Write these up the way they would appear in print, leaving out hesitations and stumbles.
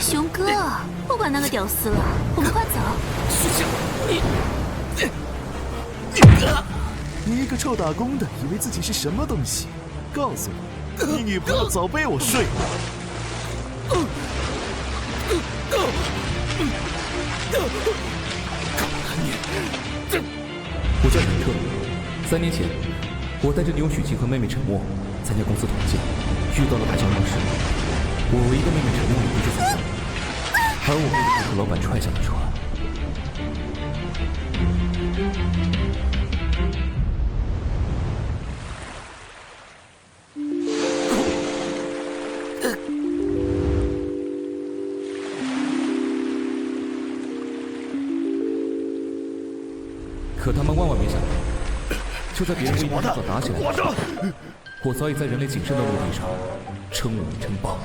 熊哥，不管那个屌丝了，我们快走。你一个臭打工的，以为自己是什么东西？告诉你，你女朋友早被我睡了。我叫陈彻，3年前，我带着牛许晴和妹妹陈默参加公司团建，遇到了大强模式。我唯一的妹妹陈默也不知所措，而我被和老板踹下了车。可他们万万没想到，就在别人为一所打起来的时候，我早已在人类仅剩的陆地上称王称霸。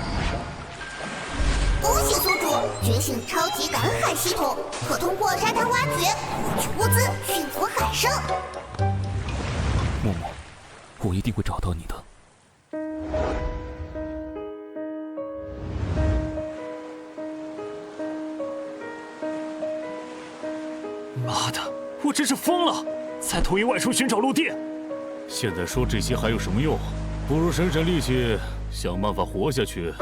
恭喜宿主觉醒超级赶海系统，可通过沙滩挖掘获取物资，驯服海兽。默默，我一定会找到你的。妈的！我真是疯了！才同意外出寻找陆地，现在说这些还有什么用？不如省省力气，想办法活下去。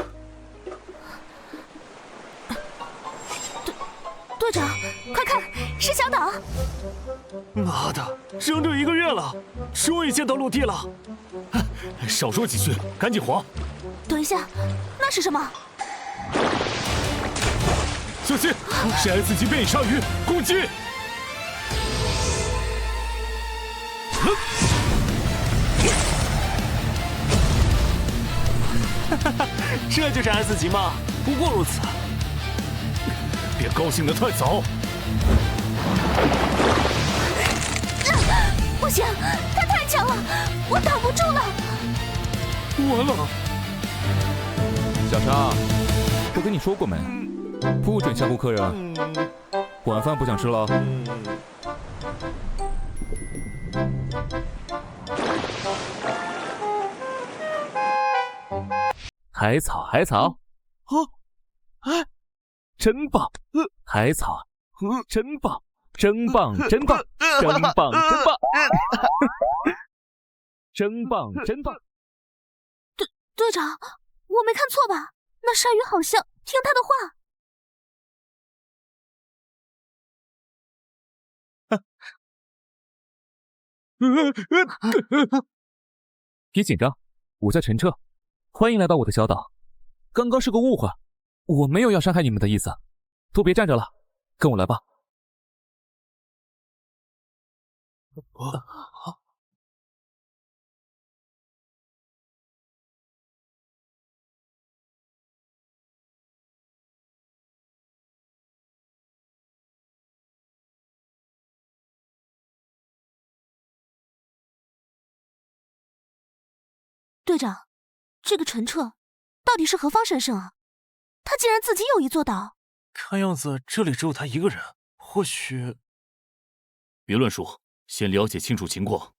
队长，快看，是小岛！妈的，整整1个月了，终于见到陆地了！少说几句，赶紧划！等一下，那是什么？小心，是 S 级变异鲨鱼，攻击！这就是 S 级吗？不过如此。别高兴得太早。不行，他太强了，我挡不住了。完了！小沙，我跟你说过没？不准吓唬客人。晚饭不想吃了？海草，海草，哎，真棒！海草，真棒，真棒，真棒，真棒，真棒，真棒，真棒！队长，我没看错吧？那鲨鱼好像听他的话。别紧张，我叫陈彻，欢迎来到我的小岛。刚刚是个误会，我没有要伤害你们的意思，都别站着了，跟我来吧。队长，这个陈彻到底是何方神圣啊？他竟然自己有一座岛。看样子这里只有他一个人，或许……别乱说，先了解清楚情况。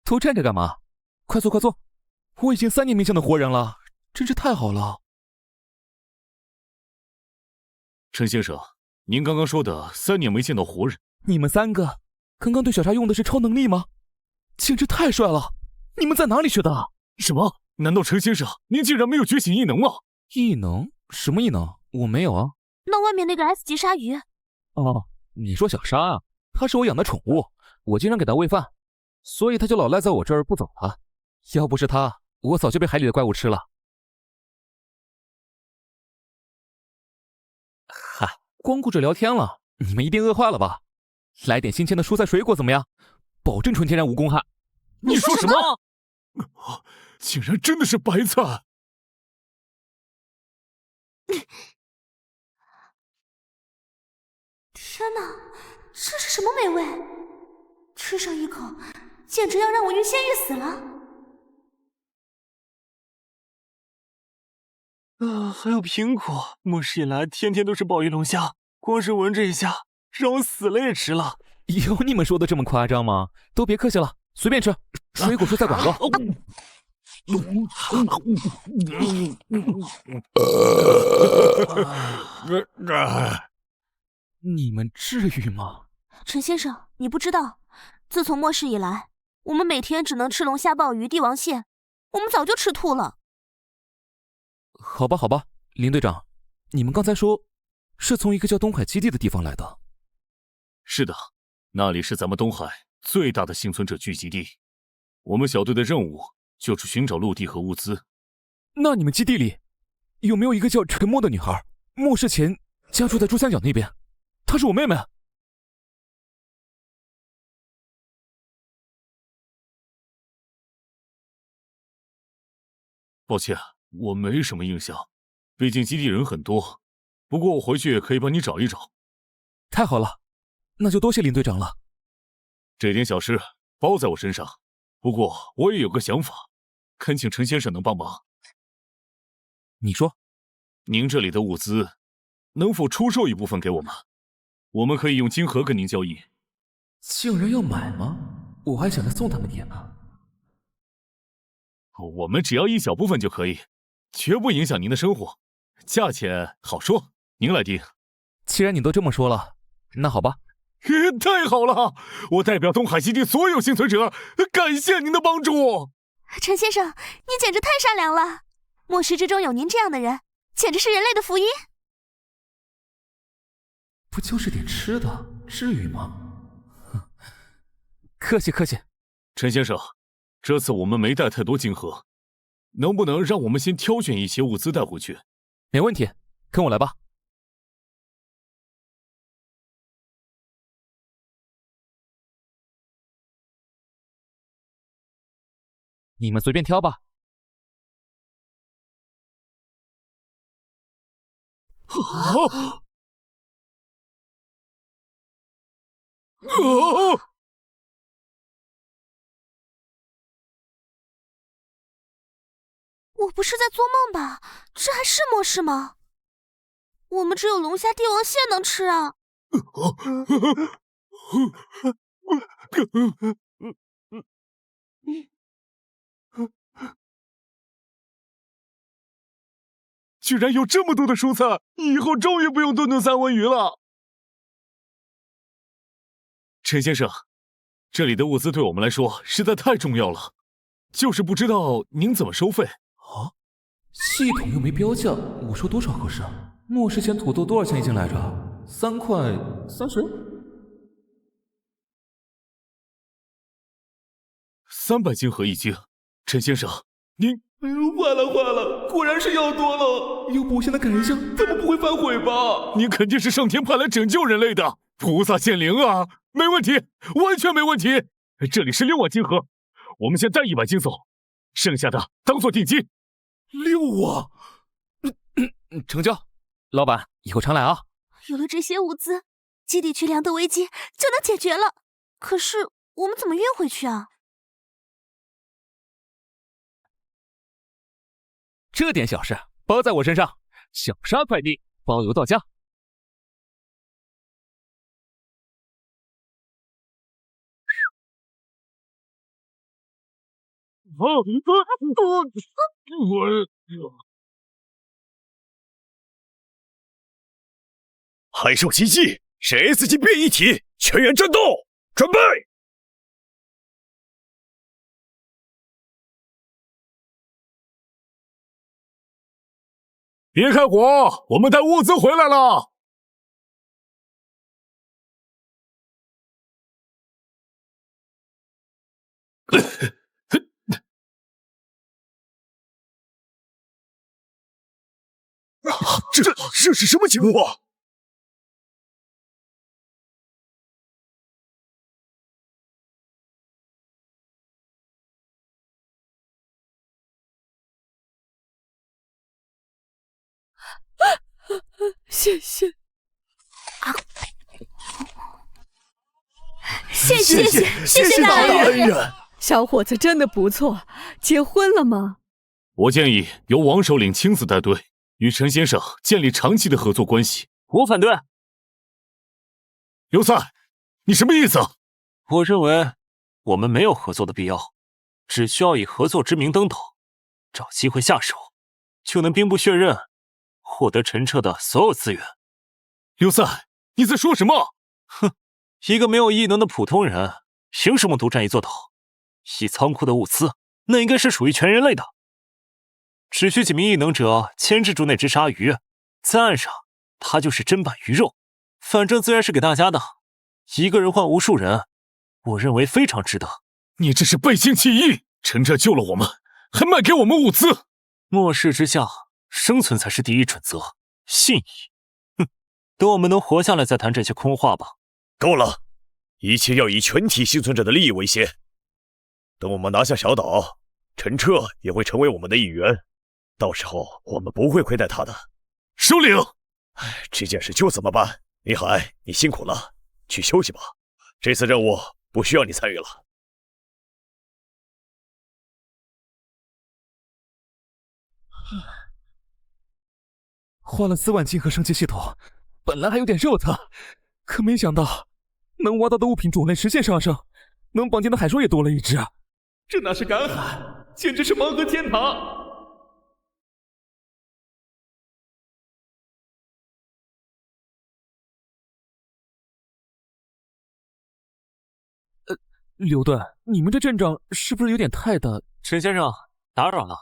都站着干嘛？快坐快坐！我已经3年没见到活人了，真是太好了。陈先生，您刚刚说的3年没见到活人，你们3个刚刚对小沙用的是超能力吗？简直太帅了！你们在哪里学的？什么？难道陈先生您竟然没有觉醒异能吗？异能？什么异能？我没有啊。那外面那个 S 级鲨鱼？哦，你说小沙啊？它是我养的宠物，我经常给它喂饭，所以它就老赖在我这儿不走了。要不是它，我早就被海里的怪物吃了。嗨，光顾着聊天了，你们一定饿坏了吧？来点新鲜的蔬菜水果怎么样？保证纯天然无公害。你说什么？竟然真的是白菜！天哪，这是什么美味？吃上一口，简直要让我欲仙欲死了。还有苹果，有史以来天天都是鲍鱼龙虾，光是闻这一下，让我死了也值了。有你们说的这么夸张吗？都别客气了，随便吃，水果蔬菜广告。你们至于吗？陈先生，你不知道，自从末世以来，我们每天只能吃龙虾、鲍鱼、帝王蟹，我们早就吃吐了。好吧，好吧，林队长，你们刚才说是从一个叫东海基地的地方来的。是的，那里是咱们东海最大的幸存者聚集地。我们小队的任务就是寻找陆地和物资。那你们基地里有没有一个叫沉默的女孩？末世前家住在珠三角那边，她是我妹妹。抱歉，我没什么印象，毕竟基地人很多。不过我回去可以帮你找一找。太好了，那就多谢林队长了。这点小事包在我身上。不过我也有个想法，恳请陈先生能帮忙。你说，您这里的物资能否出售一部分给我们？我们可以用金盒跟您交易。竟然要买吗？我还想着送他们点呢。我们只要一小部分就可以，绝不影响您的生活。价钱好说，您来定。既然你都这么说了，那好吧。太好了！我代表东海基地所有幸存者，感谢您的帮助。陈先生，你简直太善良了！末世之中有您这样的人，简直是人类的福音。不就是点吃的，至于吗？哼，客气客气。陈先生，这次我们没带太多金盒，能不能让我们先挑选一些物资带回去？没问题，跟我来吧。你们随便挑吧。我不是在做梦吧？这还是末世吗？我们只有龙虾、帝王蟹能吃啊！居然有这么多的蔬菜，以后终于不用顿顿三文鱼了。陈先生，这里的物资对我们来说实在太重要了，就是不知道您怎么收费。啊？系统又没标价，我说多少合适？末世前土豆多少钱一斤来着？3块30。300金盒一斤，陈先生，您……坏了坏了，果然是要多了。要不我现在改一下，怎么不会反悔吧？您肯定是上天派来拯救人类的菩萨显灵啊！没问题，完全没问题。这里是6万金盒，我们先带100斤走，剩下的当做定金。6万，成交。老板，以后常来啊。有了这些物资，基地区粮的危机就能解决了。可是我们怎么运回去啊？这点小事包在我身上，小沙快递包邮到家。海兽奇迹是 S 级变异体，全员战斗，准备！别开火，我们带物资回来了。这是什么情况？谢谢，谢谢大人。小伙子真的不错，结婚了吗？我建议由王首领亲自带队，与陈先生建立长期的合作关系。我反对。刘赛，你什么意思？我认为我们没有合作的必要，只需要以合作之名登岛，找机会下手，就能兵不血刃，获得陈彻的所有资源。刘三，你在说什么？哼，一个没有异能的普通人，凭什么独占一座岛？以仓库的物资，那应该是属于全人类的。只需几名异能者牵制住那只鲨鱼，在岸上，它就是砧板鱼肉。反正资源是给大家的，一个人换无数人，我认为非常值得。你这是背信弃义！陈彻救了我们，还卖给我们物资。末世之下，生存才是第一准则，信义。哼，等我们能活下来再谈这些空话吧。够了，一切要以全体幸存者的利益为先。等我们拿下小岛，陈彻也会成为我们的一员，到时候我们不会亏待他的。首领，这件事就这么办。李海，你辛苦了，去休息吧。这次任务不需要你参与了。花了4万金和升级系统，本来还有点肉疼，可没想到能挖到的物品种类直线上升，能绑定的海兽也多了一只，这哪是赶海，简直是盲盒天堂！刘顿，你们这阵仗是不是有点太大？陈先生，打扰了，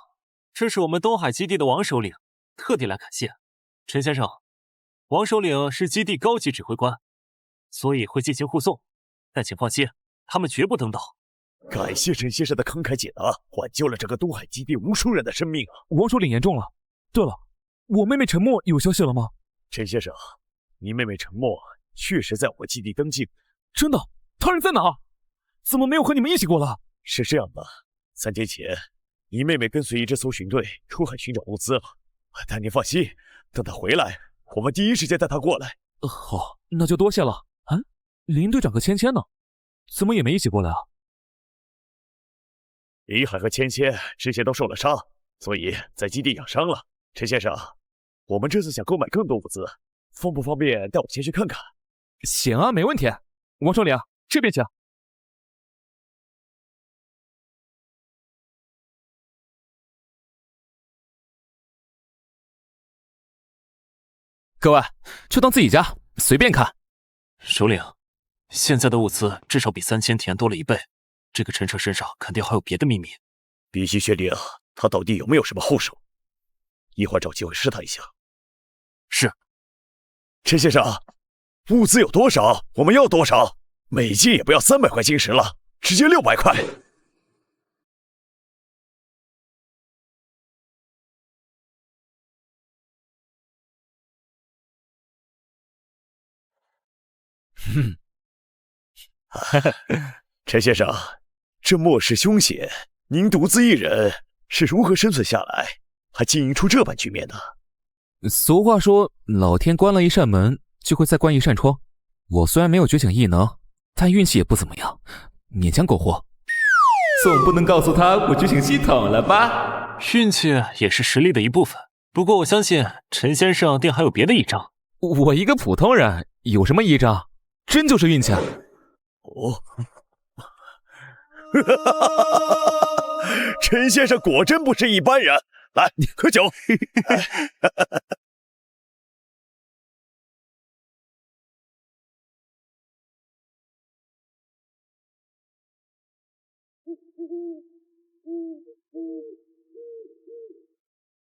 这是我们东海基地的王首领，特地来感谢。陈先生，王首领是基地高级指挥官，所以会进行护送，但请放心，他们绝不登岛。感谢陈先生的慷慨解答，挽救了这个东海基地无数人的生命啊！王首领言重了。对了，我妹妹陈默有消息了吗？陈先生，你妹妹陈默确实在我基地登记。真的？她人在哪？怎么没有和你们一起过来？是这样的，3天前，你妹妹跟随一支搜寻队出海寻找物资了。但您放心，等她回来，我们第一时间带她过来。好，那就多谢了。林队长和芊芊呢？怎么也没一起过来啊？李海和芊芊之前都受了伤，所以在基地养伤了。陈先生，我们这次想购买更多物资，方不方便带我前去看看？行啊，没问题。王首领，这边请。各位，就当自己家，随便看。首领，现在的物资至少比3000田多了1倍，这个陈彻身上肯定还有别的秘密。必须确定他到底有没有什么后手，一会儿找机会试探一下。是。陈先生，物资有多少，我们要多少，每件也不要300块晶石了，直接600块。陈先生，这末世凶险，您独自一人是如何生存下来，还经营出这般局面的？俗话说，老天关了一扇门，就会再关一扇窗。我虽然没有觉醒异能，但运气也不怎么样，勉强苟活。总不能告诉他我觉醒系统了吧？运气也是实力的一部分，不过我相信陈先生定还有别的依仗。我一个普通人有什么依仗？真就是运气。哦，陈先生果真不是一般人。来，喝酒。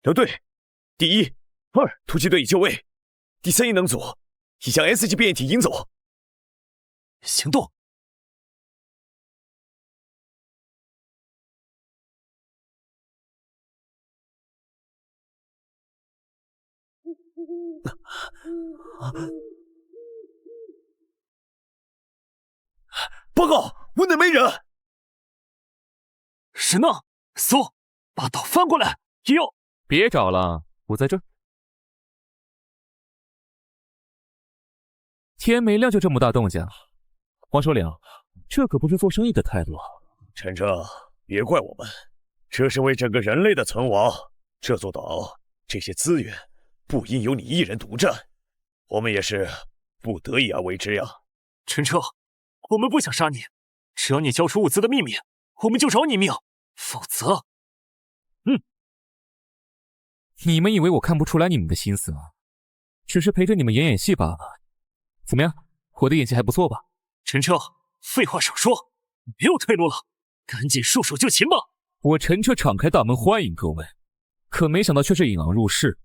刘队，第1、2突击队已就位，第3异能组已将 S 级变异体引走。行动！报告，屋内没人。人呢？搜，把岛翻过来！有。别找了，我在这儿。天没亮就这么大动静，王首领，这可不是做生意的态度啊！陈彻，别怪我们，这是为整个人类的存亡。这座岛这些资源不应由你一人独占，我们也是不得已而为之呀。陈彻，我们不想杀你，只要你交出物资的秘密，我们就饶你命，否则……你们以为我看不出来你们的心思吗？只是陪着你们演演戏罢了。怎么样，我的演技还不错吧？陈彻，废话少说，没有退路了，赶紧束手就擒吧！我陈彻敞开大门欢迎各位，可没想到却是引狼入室。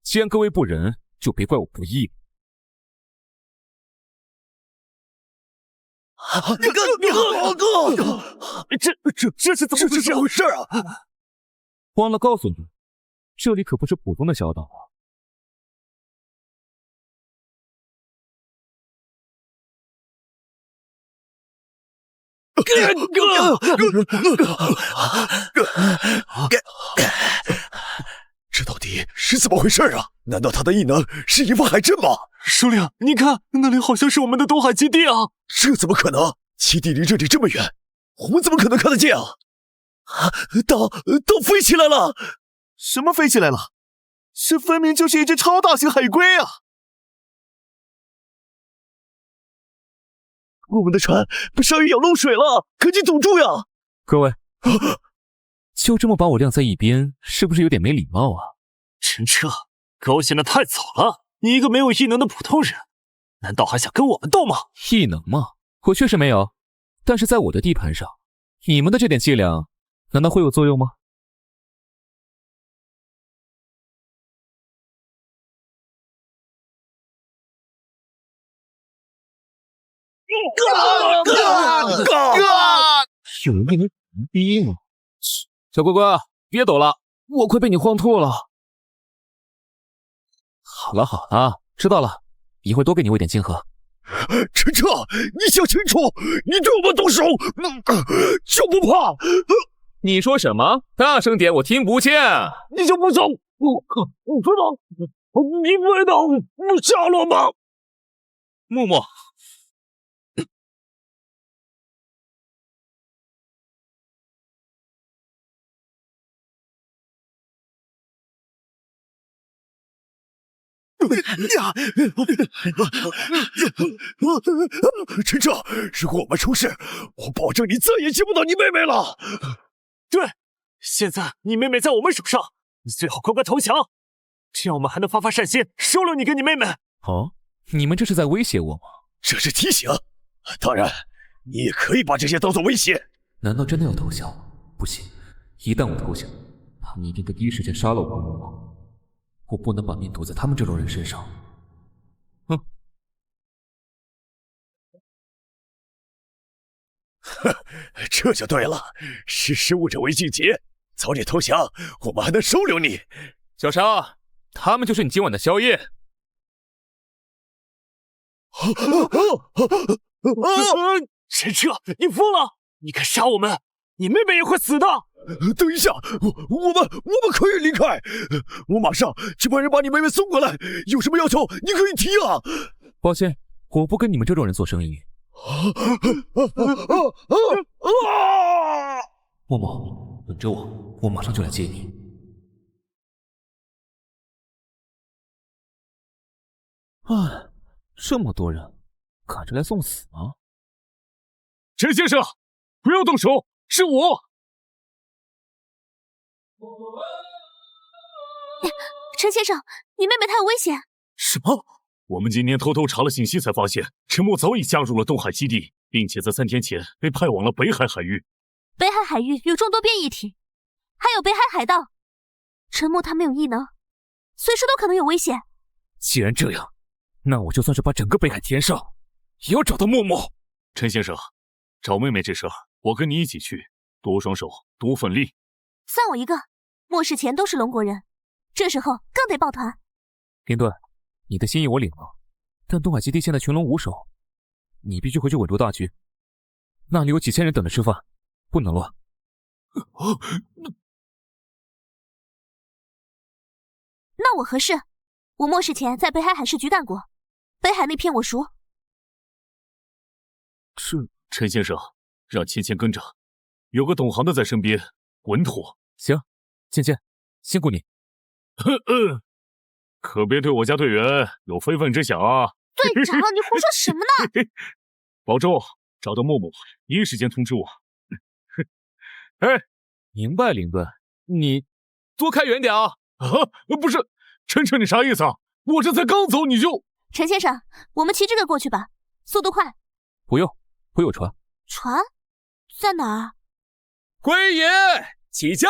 既然各位不仁，就别怪我不义。这是怎么回事啊？忘了告诉你，这里可不是普通的小岛啊。这到底是怎么回事啊？难道他的异能是引风海阵吗？首领，你看那里好像是我们的东海基地啊！这怎么可能？基地离这里这么远，我们怎么可能看得见啊？岛飞起来了！什么飞起来了？这分明就是一只超大型海龟啊！我们的船被鲨鱼咬漏水了，赶紧堵住呀！各位，就这么把我晾在一边，是不是有点没礼貌啊？陈彻，高兴的太早了！你一个没有异能的普通人，难道还想跟我们斗吗？异能吗？我确实没有，但是在我的地盘上，你们的这点伎俩，难道会有作用吗？有人被你逼吗？小乖乖，别抖了，我快被你晃吐了。好了好了，知道了，一会儿多给你喂点金河。陈彻，你想清楚，你对我们动手，就不怕？你说什么？大声点，我听不见。你就不走？我知道，你不知道下落吗？木木。陈彻，如果我们出事，我保证你再也见不到你妹妹了。对，现在你妹妹在我们手上，你最好乖乖投降，这样我们还能发善心，收留你跟你妹妹。哦，你们这是在威胁我吗？这是提醒。当然，你也可以把这些当作威胁。难道真的要投降？不行，一旦我投降，他们一定会第一时间杀了我木木。我不能把命赌在他们这种人身上。哼！这就对了，识时务者为俊杰。早点投降，我们还能收留你。小沙，他们就是你今晚的宵夜。陈彻，你疯了！你敢杀我们，你妹妹也会死的。等一下，我们可以离开，我马上去派人把你妹妹送过来。有什么要求你可以提啊。抱歉，我不跟你们这种人做生意。默默，等着我，我马上就来接你。哎，这么多人，赶着来送死吗？陈先生，不要动手，是我。陈先生，你妹妹她有危险。什么？我们今天偷偷查了信息，才发现陈默早已加入了东海基地，并且在3天前被派往了北海海域。北海海域有众多变异体，还有北海海盗。陈默他没有异能，随时都可能有危险。既然这样，那我就算是把整个北海填上，也要找到默默。陈先生，找妹妹这事儿，我跟你一起去，多双手，多份力。算我一个。末世前都是龙国人，这时候更得抱团。林顿，你的心意我领了，但东海基地现在群龙无首，你必须回去稳住大局。那里有几千人等着吃饭，不能乱。那我何事？我末世前在北海海事局干过，北海那片我熟。陈先生，让芊芊跟着，有个懂行的在身边，稳妥。行，芊芊，辛苦你。可别对我家队员有非分之想啊！队长，你胡说什么呢？保重，找到默默，第一时间通知我。哎，明白，林顿，你多开远点啊！啊，不是，晨晨，你啥意思啊？我这才刚走你就……陈先生，我们骑这个过去吧，速度快。不用，我有船。船在哪儿？龟爷起驾！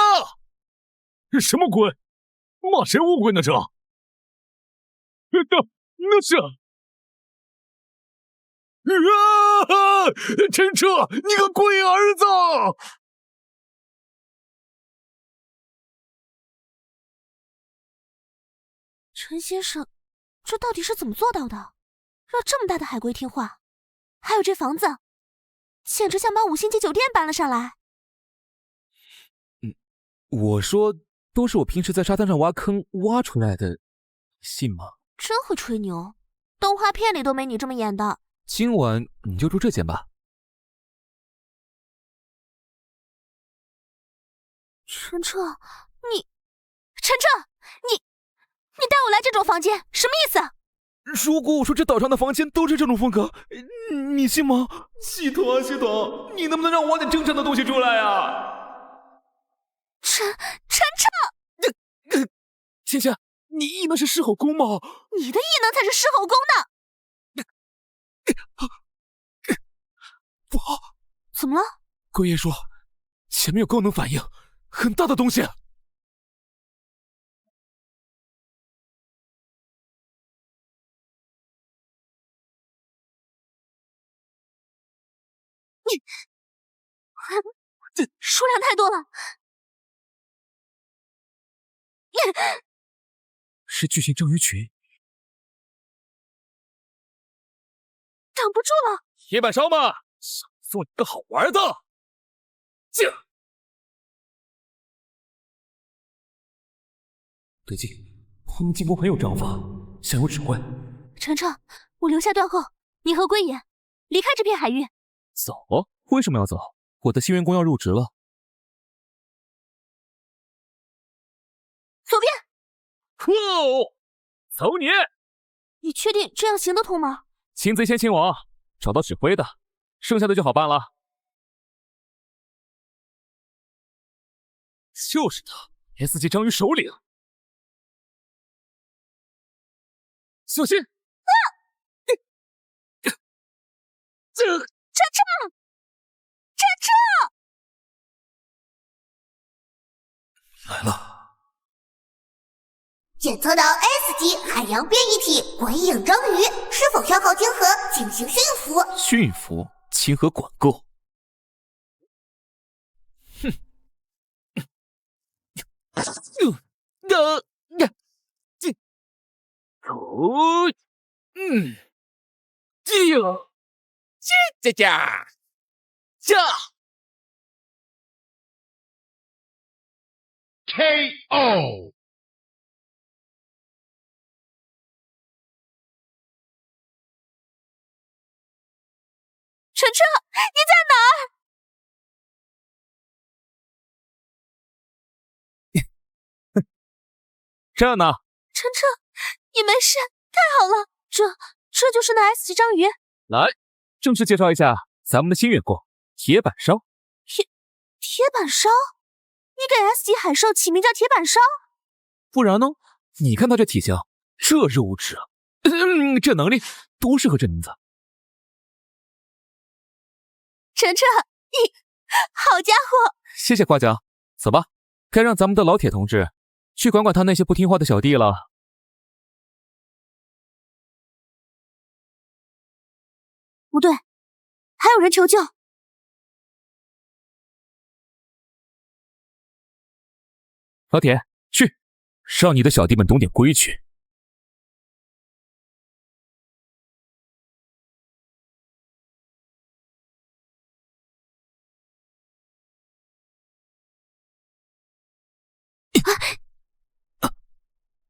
什么鬼？骂谁乌龟呢？这……那是……啊！陈彻，你个龟儿子！陈先生，这到底是怎么做到的？让这么大的海龟听话？还有这房子，简直像把5星级酒店搬了上来。我说，都是我平时在沙滩上挖坑挖出来的，信吗？真会吹牛，动画片里都没你这么演的。今晚你就住这间吧。陈彻，陈彻，你带我来这种房间，什么意思？如果我说这岛上的房间都是这种风格，你信吗？系统啊系统，你能不能让我挖点正常的东西出来啊？陈彻，倩倩，你异能是狮吼功吗？你的异能才是狮吼功呢！不好，怎么了？龟爷说前面有高能反应，很大的东西。这数量太多了。是巨型章鱼群，挡不住了。铁板烧嘛，想送你个好玩的。对劲，他们进攻很有章法，想有指挥。晨晨，我留下断后，你和龟爷离开这片海域。走？为什么要走？我的新员工要入职了。左边。哦，走你！你确定这样行得通吗？擒贼先擒王，找到指挥的，剩下的就好办了。就是他 ，S 级章鱼首领。小心！啊！晨来了。检测到 S 级海洋变异体鬼影章鱼，是否消耗晶核进行驯服？驯服，清河管够。哼。KO。晨晨，你在哪儿？这呢。晨晨，你没事，太好了。这就是那 S 级章鱼。来，正式介绍一下咱们的新员工铁板烧。铁板烧？你给 S 级海兽起名叫铁板烧？不然呢？你看他这体型，这肉质，这能力，多适合这名字。晨晨，你好家伙！谢谢夸奖，走吧，该让咱们的老铁同志去管管他那些不听话的小弟了。不对，还有人求救。老铁，去，让你的小弟们懂点规矩。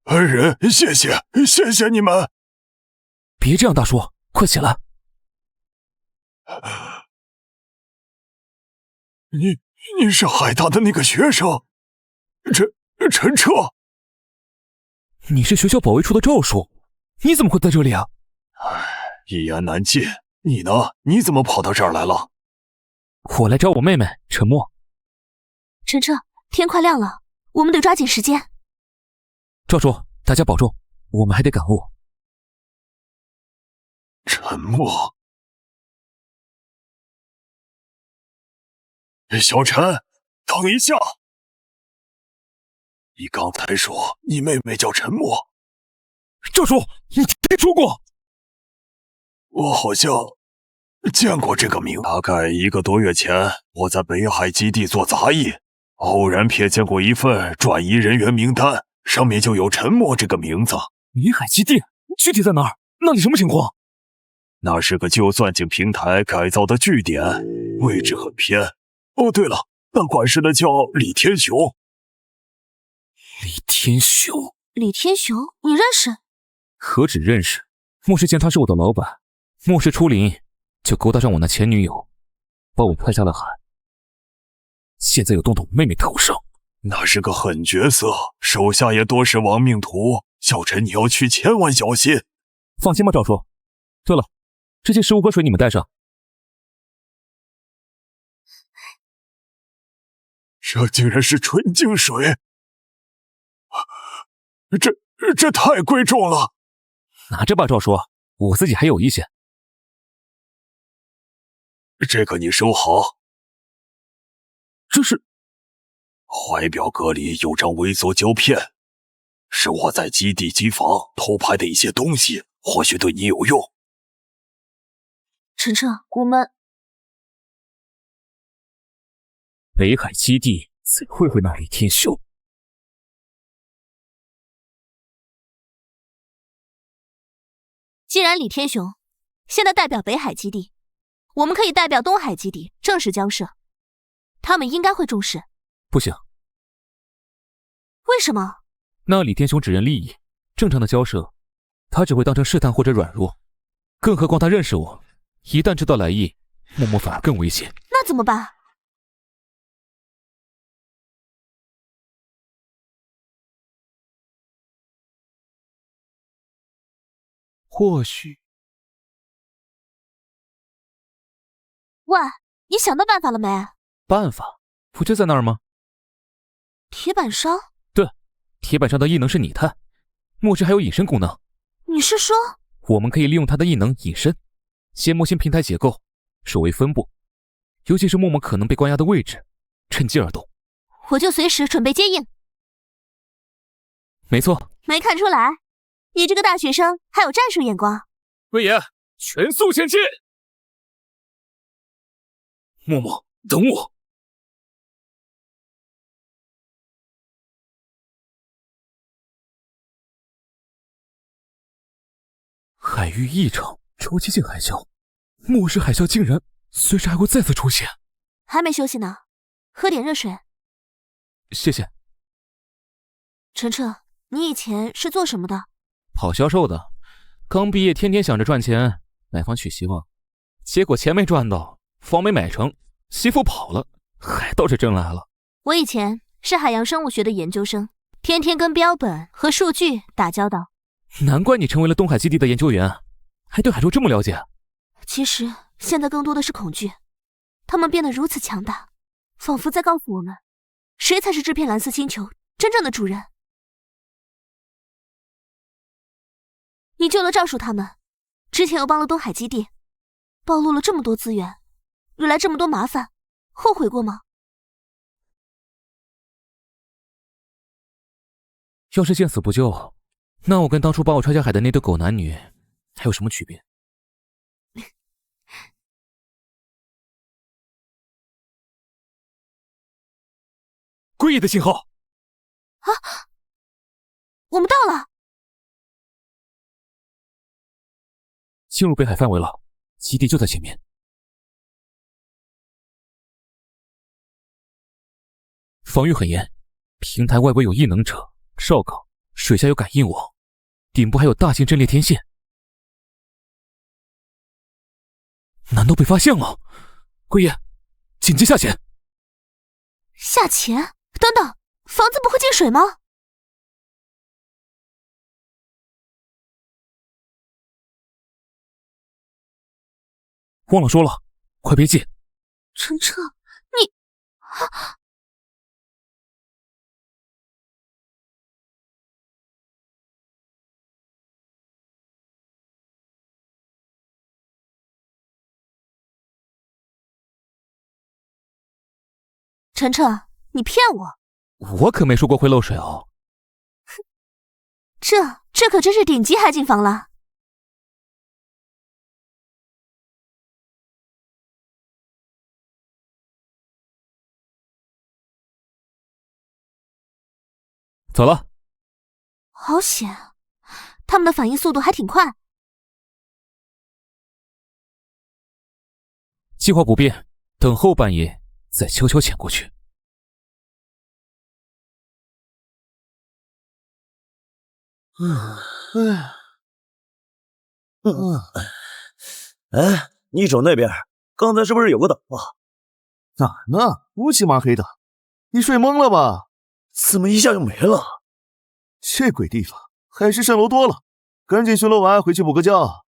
恩人，谢谢你们！别这样，大叔，快起来！你是海大的那个学生，陈彻。你是学校保卫处的赵叔，你怎么会在这里啊？一言难尽。你呢？你怎么跑到这儿来了？我来找我妹妹陈默。晨晨，天快亮了，我们得抓紧时间。赵叔，大家保重，我们还得赶路。沉默。小陈，等一下！你刚才说你妹妹叫沉默，赵叔，你听说过？我好像见过这个名。大概1个多月前，我在北海基地做杂役，偶然瞥见过一份转移人员名单，上面就有沉默这个名字。北海基地具体在哪儿？那里什么情况？那是个旧钻井平台改造的据点，位置很偏。哦，对了，那管事的叫李天雄。李天雄？李天雄，你认识？何止认识，莫世见他是我的老板，莫世初临就勾搭上我那前女友，把我拍下了海，现在又动到我妹妹头上。那是个狠角色，手下也多是亡命徒。小陈，你要去千万小心。放心吧，赵叔。对了，这些食物和水你们带上。这竟然是纯净水，这太贵重了。拿着吧，赵叔，我自己还有一些。这个你收好。这是怀表格里有张微缩胶片，是我在基地机房偷拍的一些东西，或许对你有用。晨晨，我们北海基地怎会那李天雄？既然李天雄现在代表北海基地，我们可以代表东海基地正式交涉，他们应该会重视。不行。为什么？那李天雄只认利益，正常的交涉，他只会当成试探或者软弱。更何况他认识我，一旦知道来意，默默反而更危险。那怎么办？或许……喂，你想到办法了没？办法不就在那儿吗？铁板烧？对，铁板烧的异能是拟态，末世还有隐身功能。你是说，我们可以利用它的异能隐身，先摸清平台结构、守卫分布，尤其是默默可能被关押的位置，趁机而动。我就随时准备接应。没错。没看出来，你这个大学生还有战术眼光。魏爷，全速前进！默默，等我。海域异常，超激进海啸，末世海啸竟然随时还会再次出现。还没休息呢，喝点热水。谢谢。晨晨，你以前是做什么的？跑销售的，刚毕业天天想着赚钱，买房娶媳妇，结果钱没赚到，房没买成，媳妇跑了，海倒是挣来了。我以前是海洋生物学的研究生，天天跟标本和数据打交道。难怪你成为了东海基地的研究员，还对海兽这么了解。其实现在更多的是恐惧，他们变得如此强大，仿佛在告诉我们，谁才是这片蓝色星球真正的主人。你救了赵叔他们，之前又帮了东海基地，暴露了这么多资源，惹来这么多麻烦，后悔过吗？要是见死不救，那我跟当初把我踹下海的那对狗男女还有什么区别？归野的信号！啊！我们到了！进入北海范围了，基地就在前面。防御很严，平台外围有异能者、哨岗，水下有感应网，顶部还有大型阵列天线。难道被发现了？龟爷，紧急下潜！下潜？等等，房子不会进水吗？忘了说了，快别进！晨晨，你……晨晨，你骗我！我可没说过会漏水哦。这可真是顶级海景房了。走了。好险，他们的反应速度还挺快。计划不变，等后半夜再悄悄潜过去。哎，你瞅那边，刚才是不是有个岛啊？哪儿呢？乌漆麻黑的，你睡懵了吧？怎么一下就没了？这鬼地方，海市蜃楼多了，赶紧巡逻完回去补个觉。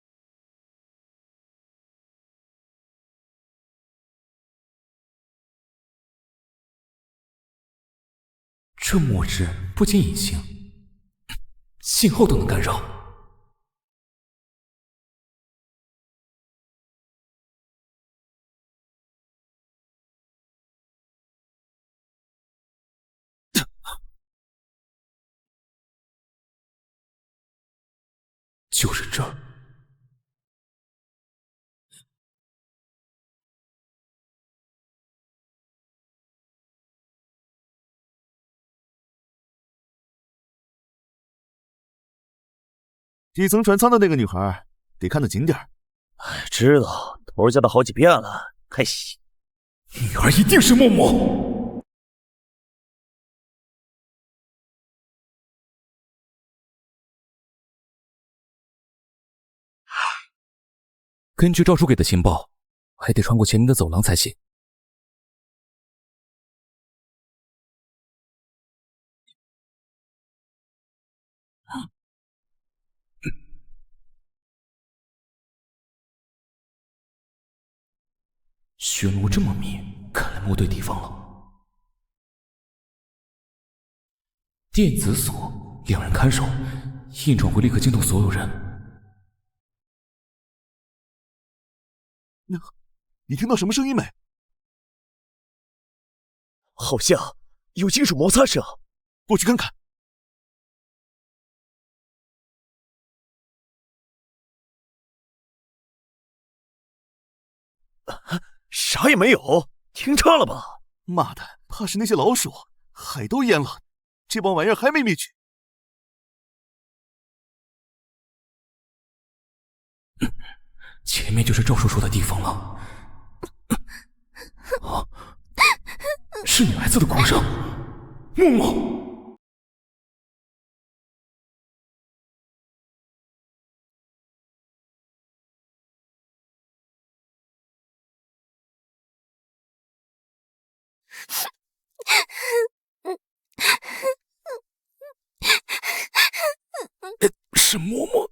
这墨汁不仅隐形，信号都能干扰。就是这儿。底层船舱的那个女孩，得看得紧点。哎，知道，头叫他好几遍了，还行。女儿一定是默默。根据赵叔给的情报，还得穿过前面的走廊才行。巡逻这么密，看来摸对地方了。电子锁，两人看守，硬闯会立刻惊动所有人。你听到什么声音没？好像有金属摩擦声，过去看看。啥也没有，听差了吧？妈的，怕是那些老鼠，海都淹了，这帮玩意儿还没灭绝。前面就是赵叔说的地方了。啊，是女孩子的哭声。默默，是默默。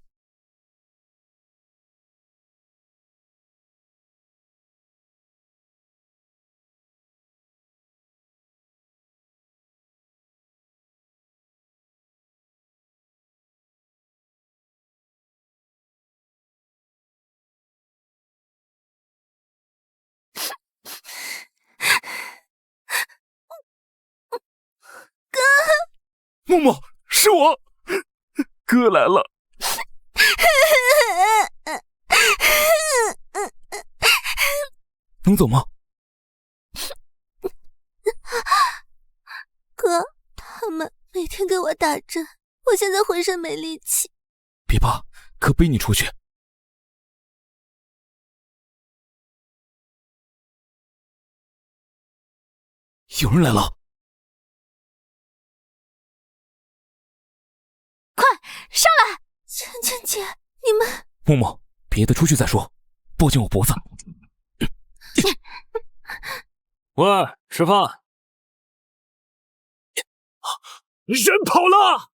默默，是我，哥来了。能走吗？哥，他们每天给我打针，我现在浑身没力气。别怕，哥背你出去。有人来了。上来！芊芊姐，你们……默默，别的出去再说，抱紧我脖子。喂，吃饭。人跑了！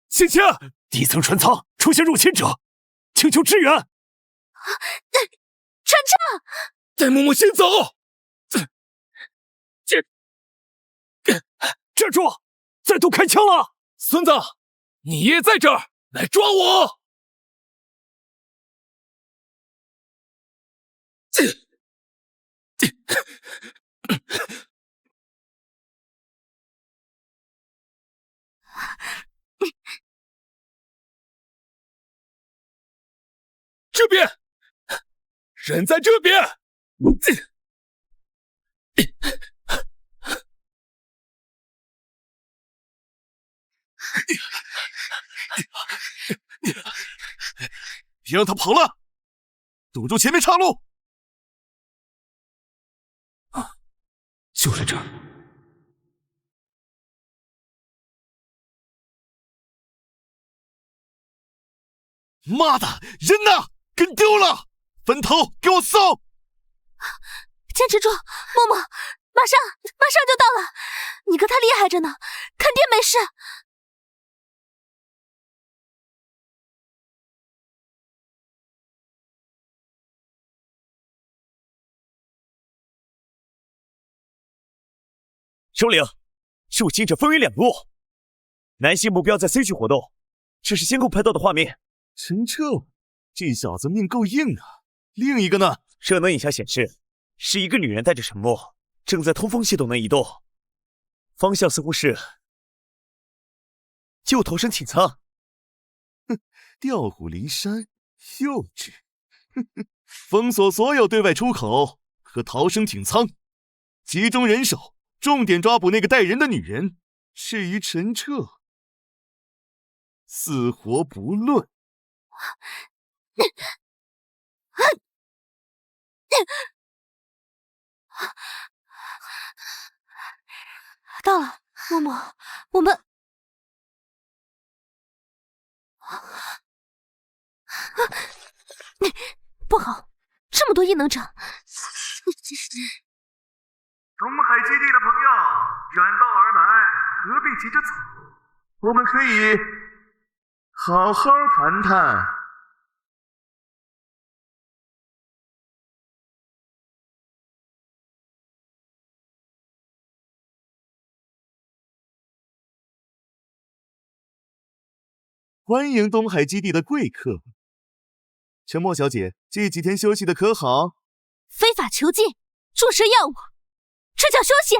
芊芊，底层船舱出现入侵者，请求支援。晨晨，带嬷嬷先走。站住！再度开枪了！孙子，你也在这儿，来抓我！这边，人在这边。别让他跑了，堵住前面岔路。就是这儿。妈的，人呢？跟丢了！分头给我送！坚持住，嬷嬷，马上就到了。你哥他厉害着呢，肯定没事。首领，入侵者分为两路，男性目标在 C 区活动，这是监控拍到的画面。陈彻，这小子命够硬啊！另一个呢？热能影像显示，是一个女人带着沉默，正在通风系统内移动，方向似乎是旧逃生艇舱。哼，调虎离山，幼稚！封锁所有对外出口和逃生艇舱，集中人手，重点抓捕那个带人的女人。至于陈彻，死活不论。到了，嬷嬷，我们不好，这么多异能者。东海基地的朋友，远道而来，何必急着走？我们可以好好谈谈。欢迎东海基地的贵客。沉默小姐，这几天休息的可好？非法囚禁，注射药物，这叫休息？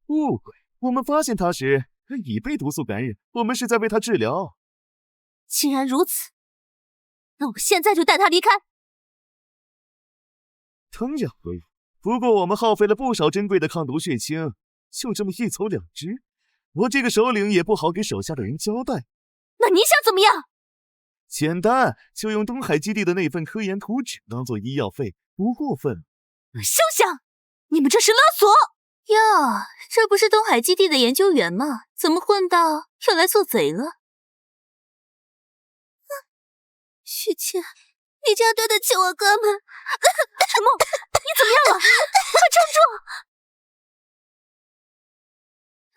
误会，我们发现他时已被毒素感染，我们是在为他治疗。既然如此，那我现在就带他离开。当然可以，不过我们耗费了不少珍贵的抗毒血清，就这么一走了之，我这个首领也不好给手下的人交代。那你想怎么样？简单，就用东海基地的那份科研图纸当做医药费，不过分。休想！你们这是勒索！哟，这不是东海基地的研究员吗？怎么混到又来做贼了？许倩，你这样对得起我哥们。陈默，你怎么样了？快撑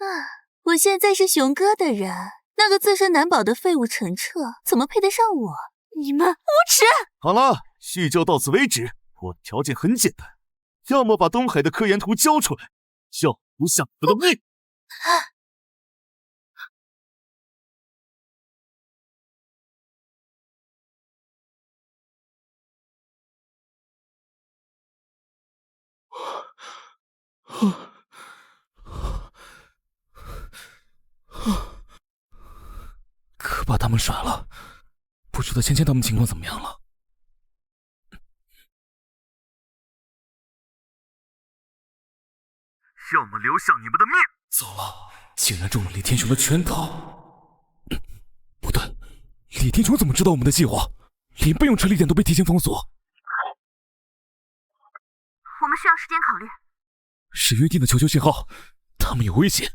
住！我现在是熊哥的人。那个自身难保的废物陈彻，怎么配得上我？你们无耻！好了，叙旧到此为止。我的条件很简单，要么把东海的科研图交出来，要不想我的命。可把他们甩了，不知道芊芊他们情况怎么样了。要么留下你们的命。糟了，竟然中了李天雄的圈套。不对，李天雄怎么知道我们的计划？连备用车力点都被提前封锁。我们需要时间考虑。是约定的求救信号，他们有危险，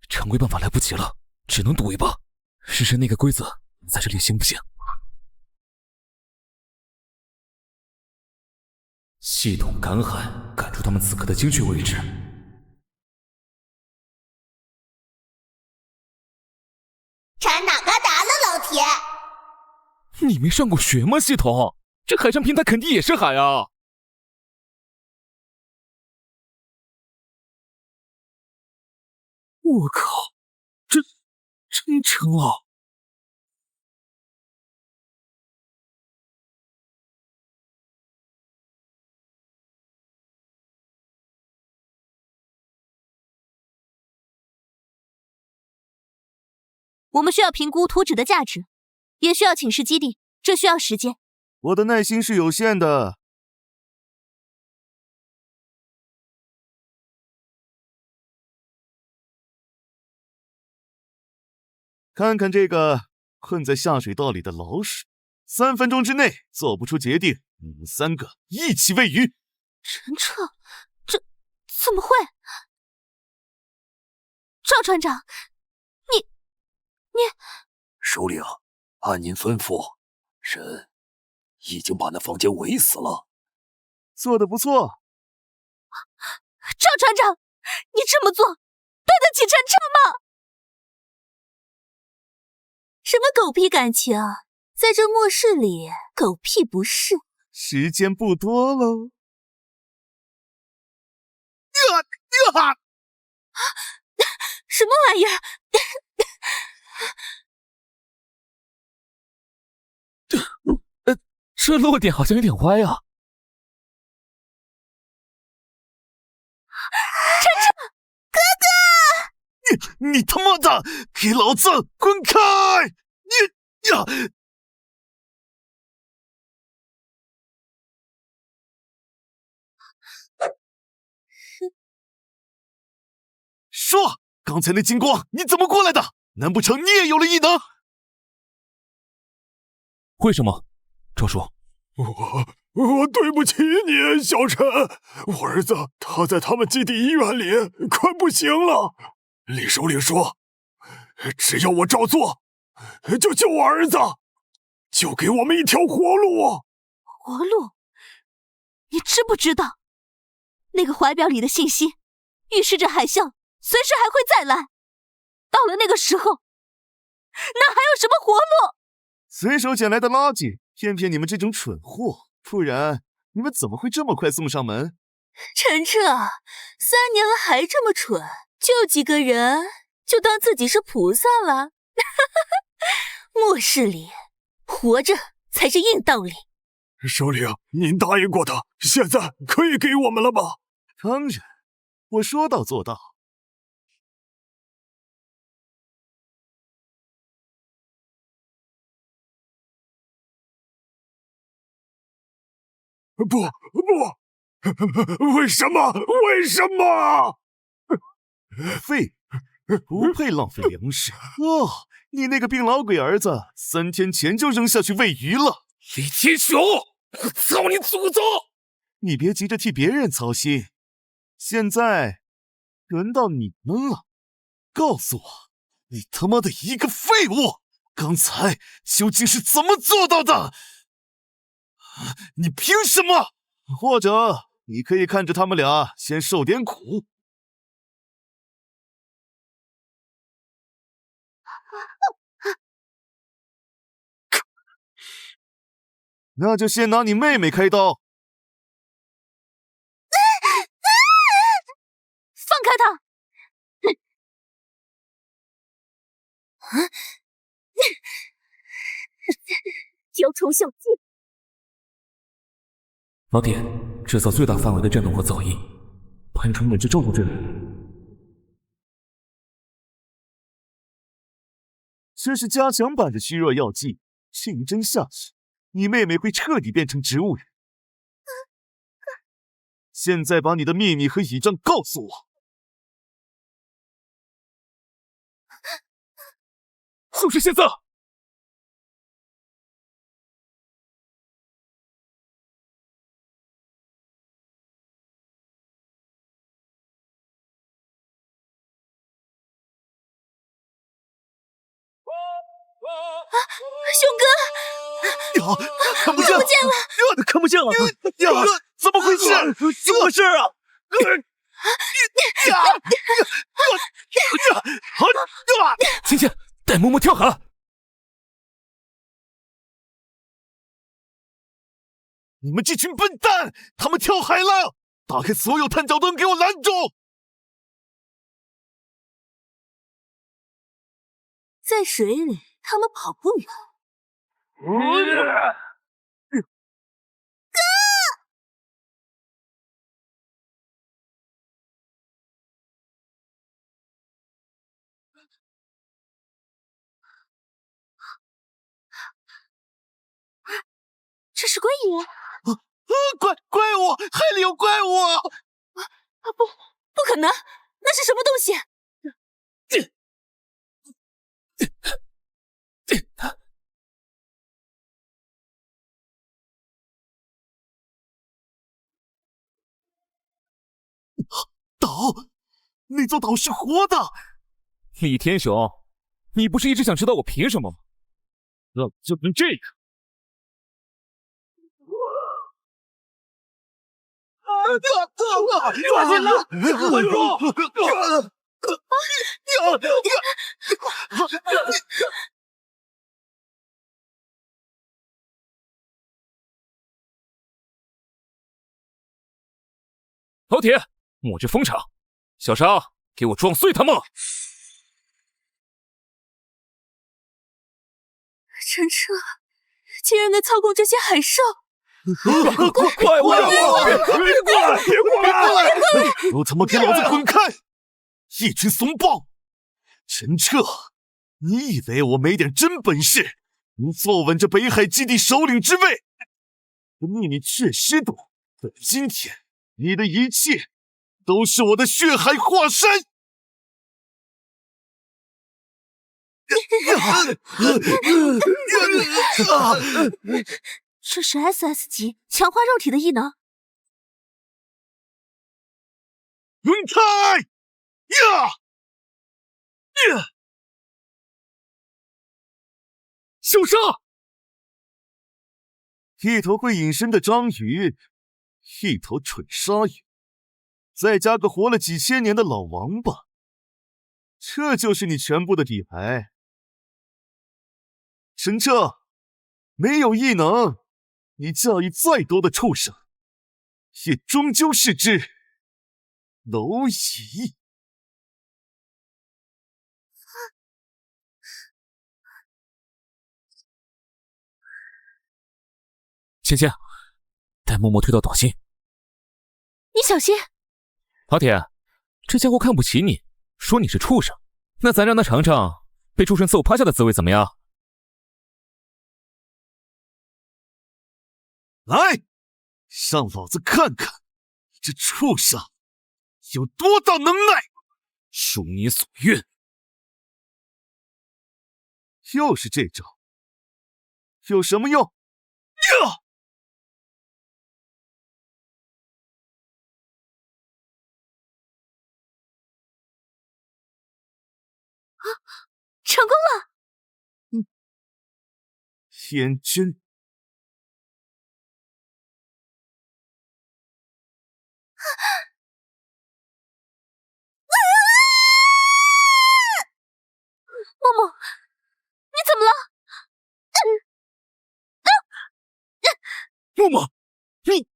常规办法来不及了，只能赌一把。试试那个规则在这里行不行？系统赶海，赶出他们此刻的精确位置。查哪嘎达了，老铁！你没上过学吗？系统，这海上平台肯定也是海啊！我靠，真成了！我们需要评估图纸的价值，也需要请示基地，这需要时间。我的耐心是有限的。看看这个困在下水道里的老鼠，3分钟之内做不出决定，你们3个一起喂鱼。陈彻，这怎么会？赵船长，你首领，按您吩咐，朕已经把那房间围死了。做得不错。赵船长，你这么做对得起陈彻吗？什么狗屁感情？在这末世里，狗屁不是。时间不多了。什么玩意儿？这落点好像有点歪啊！你他妈的，给老子滚开！你呀！说，刚才那金光你怎么过来的？难不成你也有了异能？为什么，赵叔？我对不起你，小陈。我儿子他在他们基地医院里快不行了。李首领说，只要我照做，就救我儿子，就给我们一条活路。活路？你知不知道，那个怀表里的信息预示着海啸随时还会再来。到了那个时候，哪还有什么活路？随手捡来的垃圾，骗骗你们这种蠢货，不然你们怎么会这么快送上门？陈彻，3年了还这么蠢，救几个人就当自己是菩萨了？末世里，活着才是硬道理。首领，您答应过的，现在可以给我们了吧？当然，我说到做到。不，为什么？为什么？废物，不配浪费粮食。哦，你那个病老鬼儿子3天前就扔下去喂鱼了。李天雄，我操你祖宗！你别急着替别人操心，现在轮到你们了。告诉我，你他妈的一个废物，刚才究竟是怎么做到的？你凭什么？或者你可以看着他们俩先受点苦。那就先拿你妹妹开刀。放开他！雕虫小技！老铁，制造最大范围的震动和噪音，喷出本质咒术之类。这是加强版的虚弱药剂，竞争下去，你妹妹会彻底变成植物人。现在把你的秘密和倚仗告诉我。就是现在！熊哥，看不见了，看不见了！怎么回事？怎么回事啊？晴晴，带嬷嬷跳海！你们这群笨蛋，他们跳海了！打开所有探照灯，给我拦住！在水里他们跑不远。这是龟爷！怪物，海里有怪物！不可能，那是什么东西？岛，那座岛是活的。李天雄，你不是一直想知道我凭什么吗？就凭这个。抓紧了！稳住！老铁，抹去风场，小沙，给我撞碎他们！陈彻竟然能操控这些海兽！快！别过来！都他妈给老子滚开！一群怂包！陈彻，你以为我没点真本事，能坐稳这北海基地首领之位？这秘密血尸毒，在今天，你的一切都是我的血海化身！这是 SS 级强化肉体的异能。轮开！小沙，一头会隐身的章鱼，一头蠢鲨鱼，再加个活了几千年的老王八，这就是你全部的底牌。陈彻，没有异能，你驾驭再多的畜生，也终究是只蝼蚁。芊芊，带默默退到岛心。你小心！老铁，这家伙看不起你，说你是畜生，那咱让他尝尝被畜生揍趴下的滋味怎么样？来，让老子看看这畜生有多大能耐！如你所愿。又是这招，有什么用？成功了！天真。默默，你怎么了？默默，你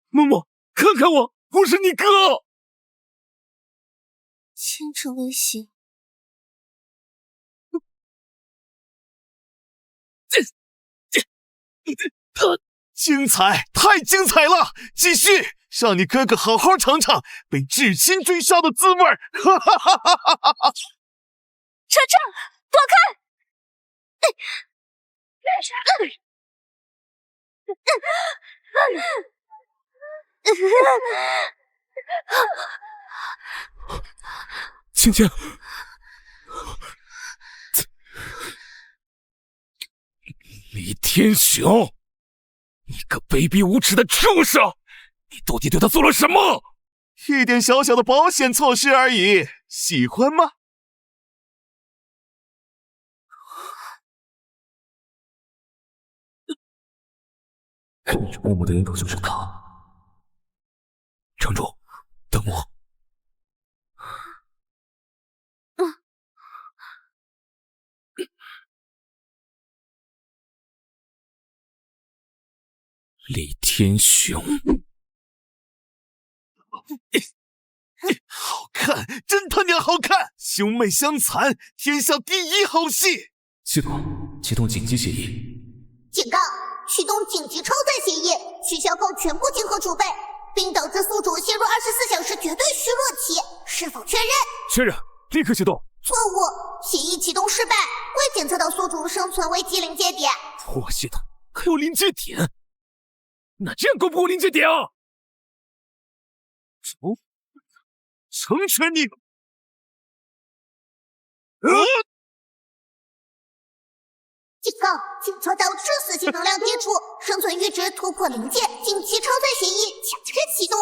默默，看看我，我是你哥。牵着微信。精彩，太精彩了！继续，让你哥哥好好尝尝被至亲追杀的滋味儿！哈哈哈哈哈哈！晨晨，躲开！芊芊，李天雄，你个卑鄙无耻的畜生！你到底对他做了什么？一点小小的保险措施而已，喜欢吗？跟着默默的引导就是他。城主，等我。李天雄，好看，真他娘好看！兄妹相残，天下第一好戏。系统启动紧急协议。警告：启动紧急超载协议，需消耗全部金核储备，并导致宿主陷入24小时绝对虚弱期。是否确认？确认，立刻启动。错误，协议启动失败，未检测到宿主生存危机临界点。破系统还有临界点？那这样够不够临界点啊？成全你！警告：检测到致死性能量接触，生存阈值突破临界，紧急超载协议强制启动。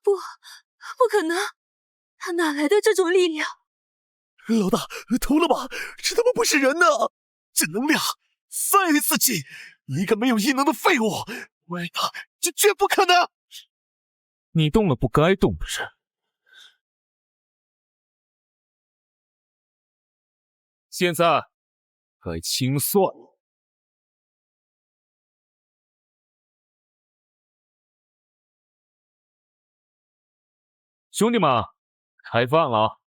不可能，他哪来的这种力量？老大，偷了吧？这他妈不是人呐！这能量3S 级，一个没有异能的废物，歪的，这绝不可能！你动了不该动的人。现在该清算了。兄弟们，开饭了！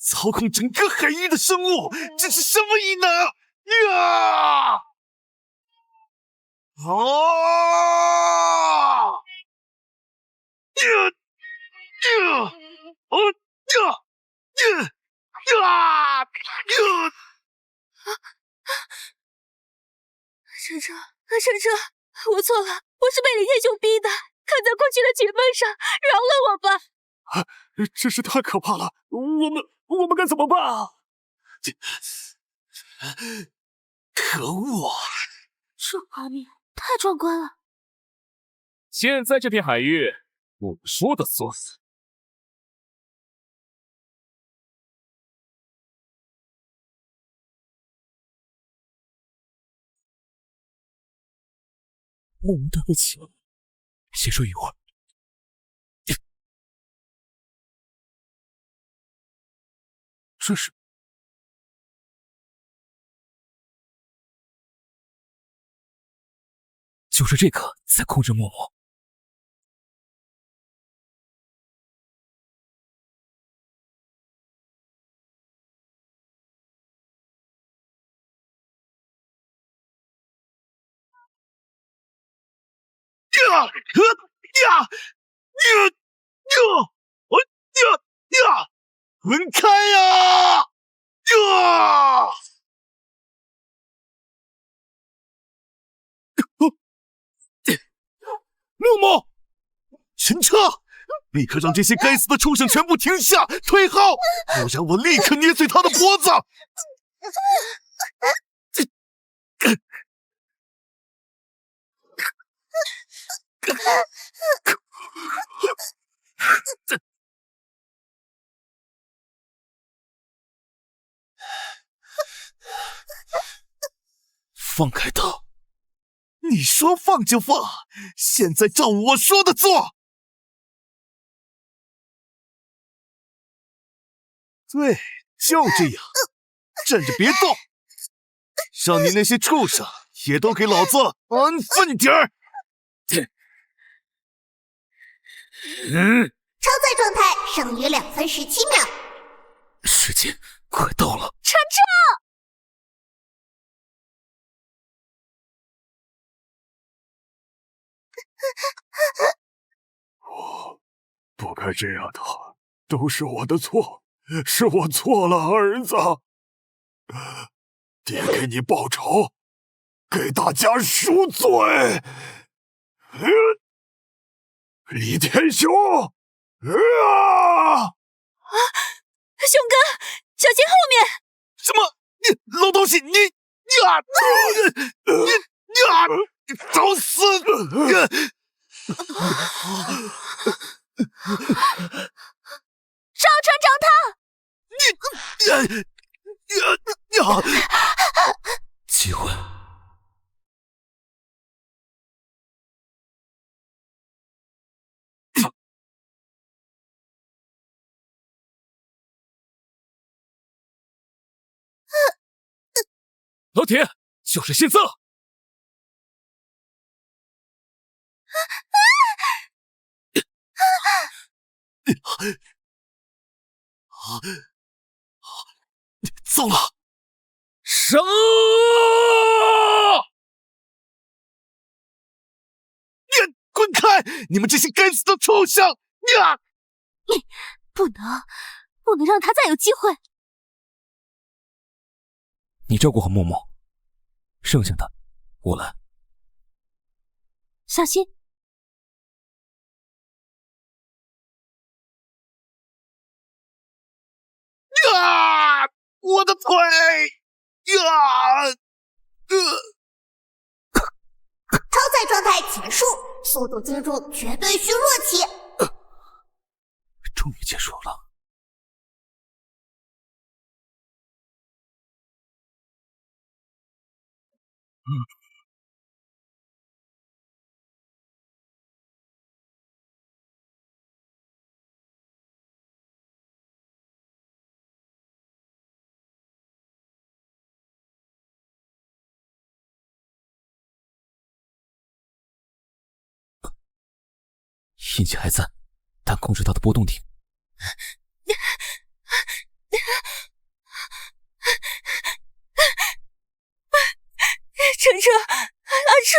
操控整个海域的生物，这是什么异能？晨晨，我错了，我是被李天雄逼的，看在过去的情分上，饶了我吧！真是太可怕了，我们该怎么办啊？可恶！这画面太壮观了。现在这片海域，我们说的算。对不起，先睡一会儿。这是就是这个在控制默默。滚开呀！默默，全撤！立刻让这些该死的畜生全部停下，退后，不然我立刻捏碎他的脖子！放开他！你说放就放，现在照我说的做。对，就这样，站着别动，让你那些畜生也都给老子安分点儿。超载状态剩余2分17秒，时间快到了。晨晨，我不该这样的，都是我的错，是我错了，儿子。爹给你报仇，给大家赎罪。李天雄，兄哥，小心后面！什么？你老东西，你找死！赵船长他，机会。老铁，就是现在！糟了！杀！滚开！你们这些该死的畜生！你不能让他再有机会。你照顾好默默，剩下的我来。小心！我的腿！超载状态结束，速度进入绝对虚弱期。终于结束了。印记还在，但控制它的波动点。晨晨，阿彻，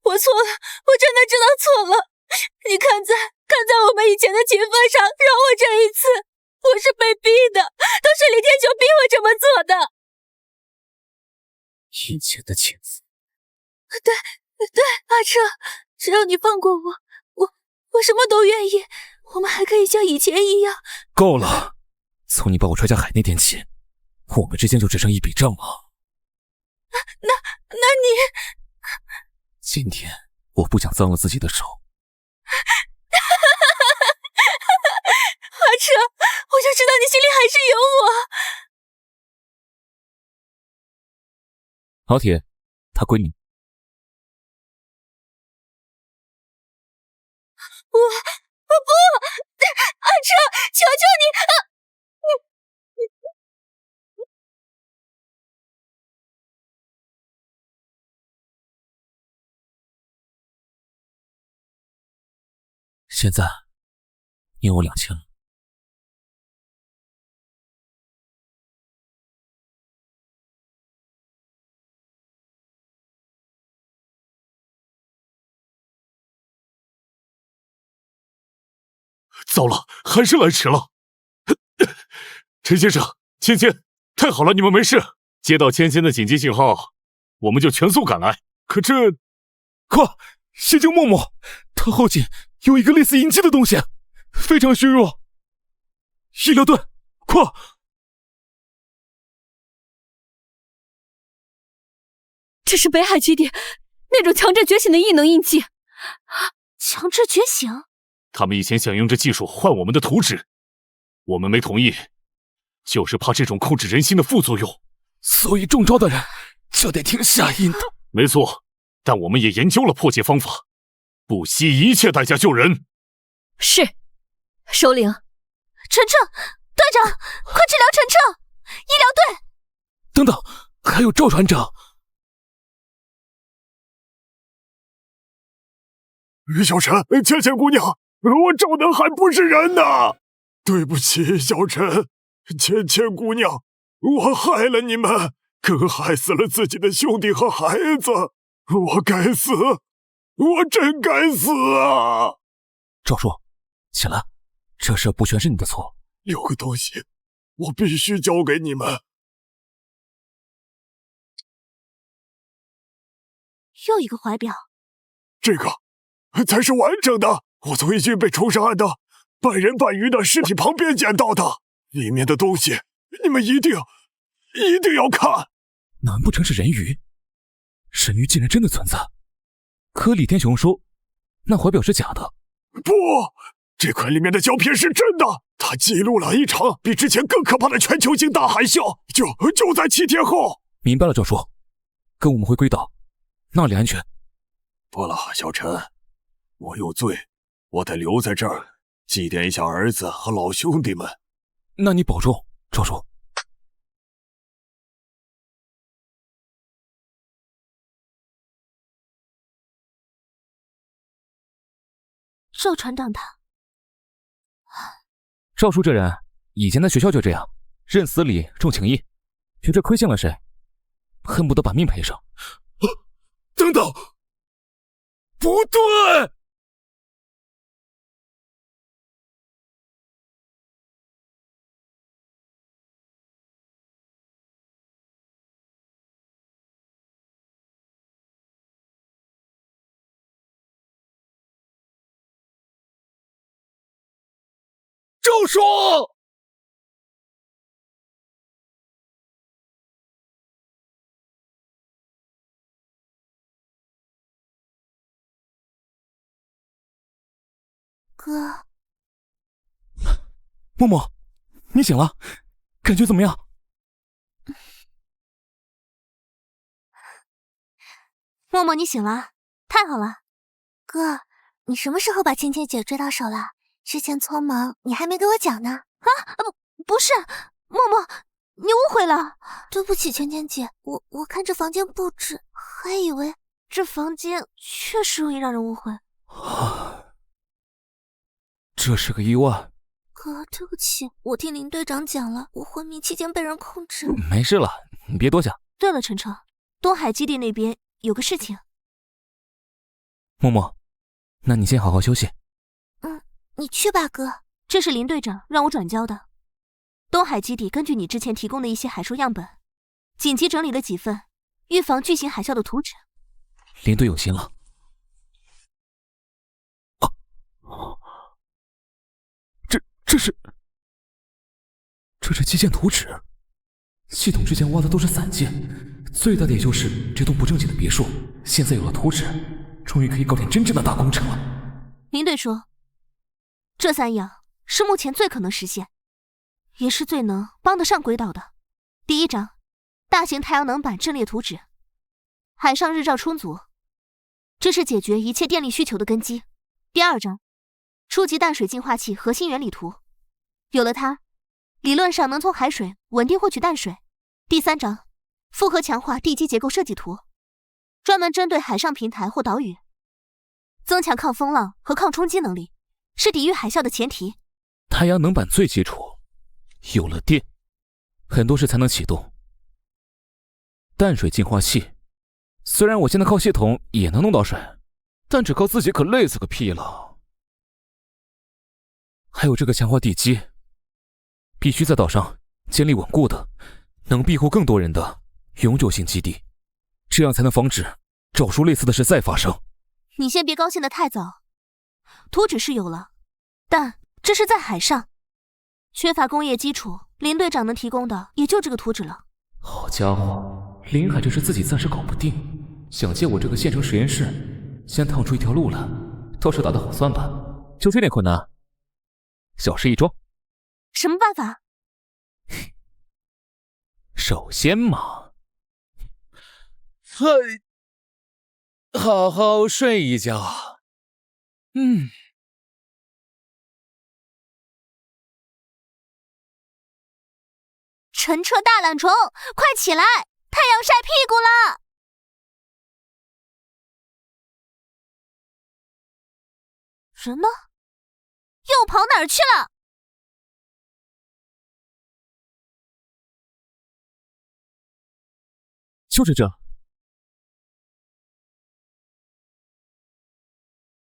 我错了，我真的知道错了。你看在我们以前的情分上，饶我这一次。我是被逼的，都是李天雄逼我这么做的。以前的情分。对，阿彻，只要你放过我，我什么都愿意。我们还可以像以前一样。够了！从你把我踹下海那天起，我们之间就只剩一笔账了。那你……今天我不想脏了自己的手。阿彻，我就知道你心里还是有我。老铁，他归你。我不，阿彻，求求你！现在你有我2000了。糟了，还是来迟了。陈先生，芊芊，太好了，你们没事。接到芊芊的紧急信号，我们就全速赶来。可这……快，先救默默，他后颈有一个类似银器的东西，非常虚弱。医疗队，快！这是北海基地那种强制觉醒的异能印记。强制觉醒？他们以前想用这技术换我们的图纸，我们没同意，就是怕这种控制人心的副作用。所以中招的人就得听下音的。没错，但我们也研究了破解方法，不惜一切代价救人。是，首领。晨晨，队长，快治疗晨晨！医疗队！等等，还有赵船长。小陈，芊芊姑娘，我赵能还不是人呐！对不起，小陈，芊芊姑娘，我害了你们，更害死了自己的兄弟和孩子，我该死，我真该死啊！赵叔，起来，这事不全是你的错。有个东西，我必须交给你们。又一个怀表，这个才是完整的，我从一具被冲上岸的半人半鱼的尸体旁边捡到的，里面的东西你们一定要看。难不成是人鱼？神鱼竟然真的存在？可李天雄说那怀表是假的。不，这块里面的胶片是真的，它记录了一场比之前更可怕的全球性大海啸，就在7天后。明白了，赵叔，跟我们回归岛，那里安全。不了，小陈，我有罪，我得留在这儿祭奠一下儿子和老兄弟们。那你保重，赵叔。赵船长他，赵叔这人以前在学校就这样，认死理重情义，觉着亏欠了谁，恨不得把命赔上。等等，不对！赵叔！哥，默默，你醒了，感觉怎么样？默默，你醒了，太好了。哥，你什么时候把芊芊姐追到手了？之前匆忙，你还没给我讲呢。不是，默默，你误会了。对不起，芊芊姐，我看这房间布置，还以为这房间确实容易让人误会。这是个意外。哥，对不起，我听林队长讲了，我昏迷期间被人控制。没事了，你别多想。对了，晨晨，东海基地那边有个事情。默默，那你先好好休息。你去吧，哥。这是林队长让我转交的。东海基地根据你之前提供的一些海兽样本，紧急整理了几份预防巨型海啸的图纸。林队有心了。这是基建图纸。系统之前挖的都是散件，最大的也就是这栋不正经的别墅，现在有了图纸，终于可以搞点真正的大工程了。林队说，这3样是目前最可能实现，也是最能帮得上轨道的。第一张，大型太阳能板阵列图纸，海上日照充足，这是解决一切电力需求的根基。第二张，初级淡水净化器核心原理图，有了它，理论上能从海水稳定获取淡水。第三章，复合强化地基结构设计图，专门针对海上平台或岛屿，增强抗风浪和抗冲击能力，是抵御海啸的前提。太阳能板最基础，有了电，很多事才能启动。淡水净化器，虽然我现在靠系统也能弄到水，但只靠自己可累死个屁了。还有这个强化地基，必须在岛上建立稳固的、能庇护更多人的永久性基地，这样才能防止赵叔类似的事再发生。你先别高兴得太早，图纸是有了，但这是在海上，缺乏工业基础，林队长能提供的也就这个图纸了。好家伙，林海这事自己暂时搞不定，想借我这个县城实验室先趟出一条路来，倒是打得好算盘。就这点困难，小事一桩。什么办法？首先嘛，好好睡一觉。乘车大懒虫，快起来！太阳晒屁股了！人呢？又跑哪儿去了？就是这。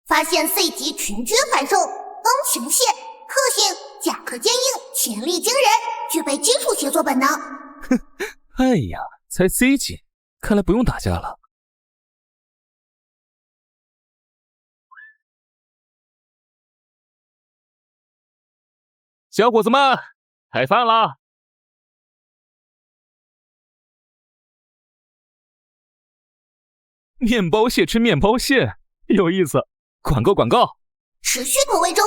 发现 C 级群居海兽钢雄蟹，特性甲壳坚硬，潜力惊人，具备基础协作本能。哎呀，才 C 级，看来不用打架了。小伙子们，开饭啦！面包蟹吃面包蟹，有意思，广告广告。持续投喂中，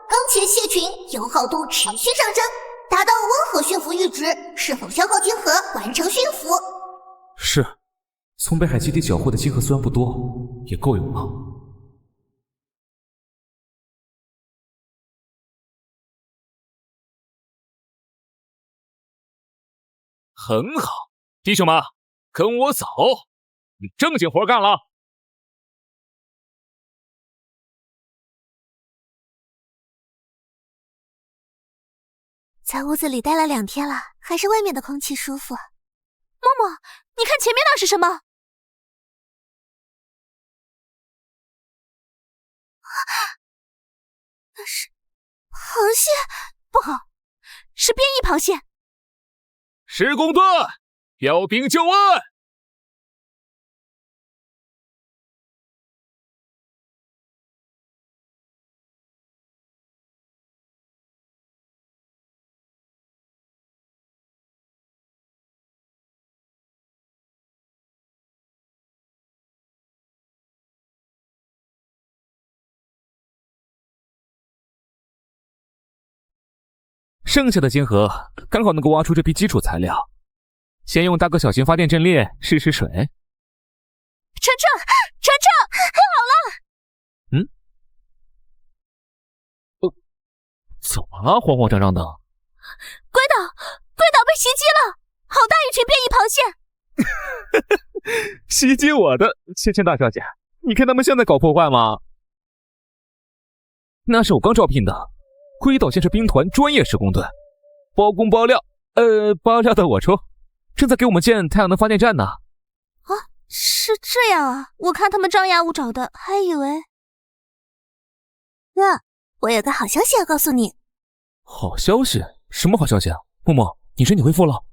钢前蟹群友好度持续上升，达到温和驯服阈值，是否消耗晶核完成驯服？是，从北海基地缴获的晶核虽然不多，也够用了。很好，弟兄们，跟我走，正经活干了。在屋子里待了2天了，还是外面的空气舒服。默默，你看前面那是什么？那是螃蟹，不好，是变异螃蟹。石公盾，调兵就岸。剩下的晶核刚好能够挖出这批基础材料，先用搭个小型发电阵列试试水。晨晨，快好了！怎么了？慌慌张张的。龟岛被袭击了，好大一群变异螃蟹！袭击我的，芊芊大小姐，你看他们像在搞破坏吗？那是我刚招聘的龟岛建设兵团专业施工队，包工包料，包料的我出，正在给我们建太阳能发电站呢。啊，是这样啊，我看他们张牙舞爪的，还以为……哥，我有个好消息要告诉你。好消息？什么好消息啊？默默，你身体恢复了？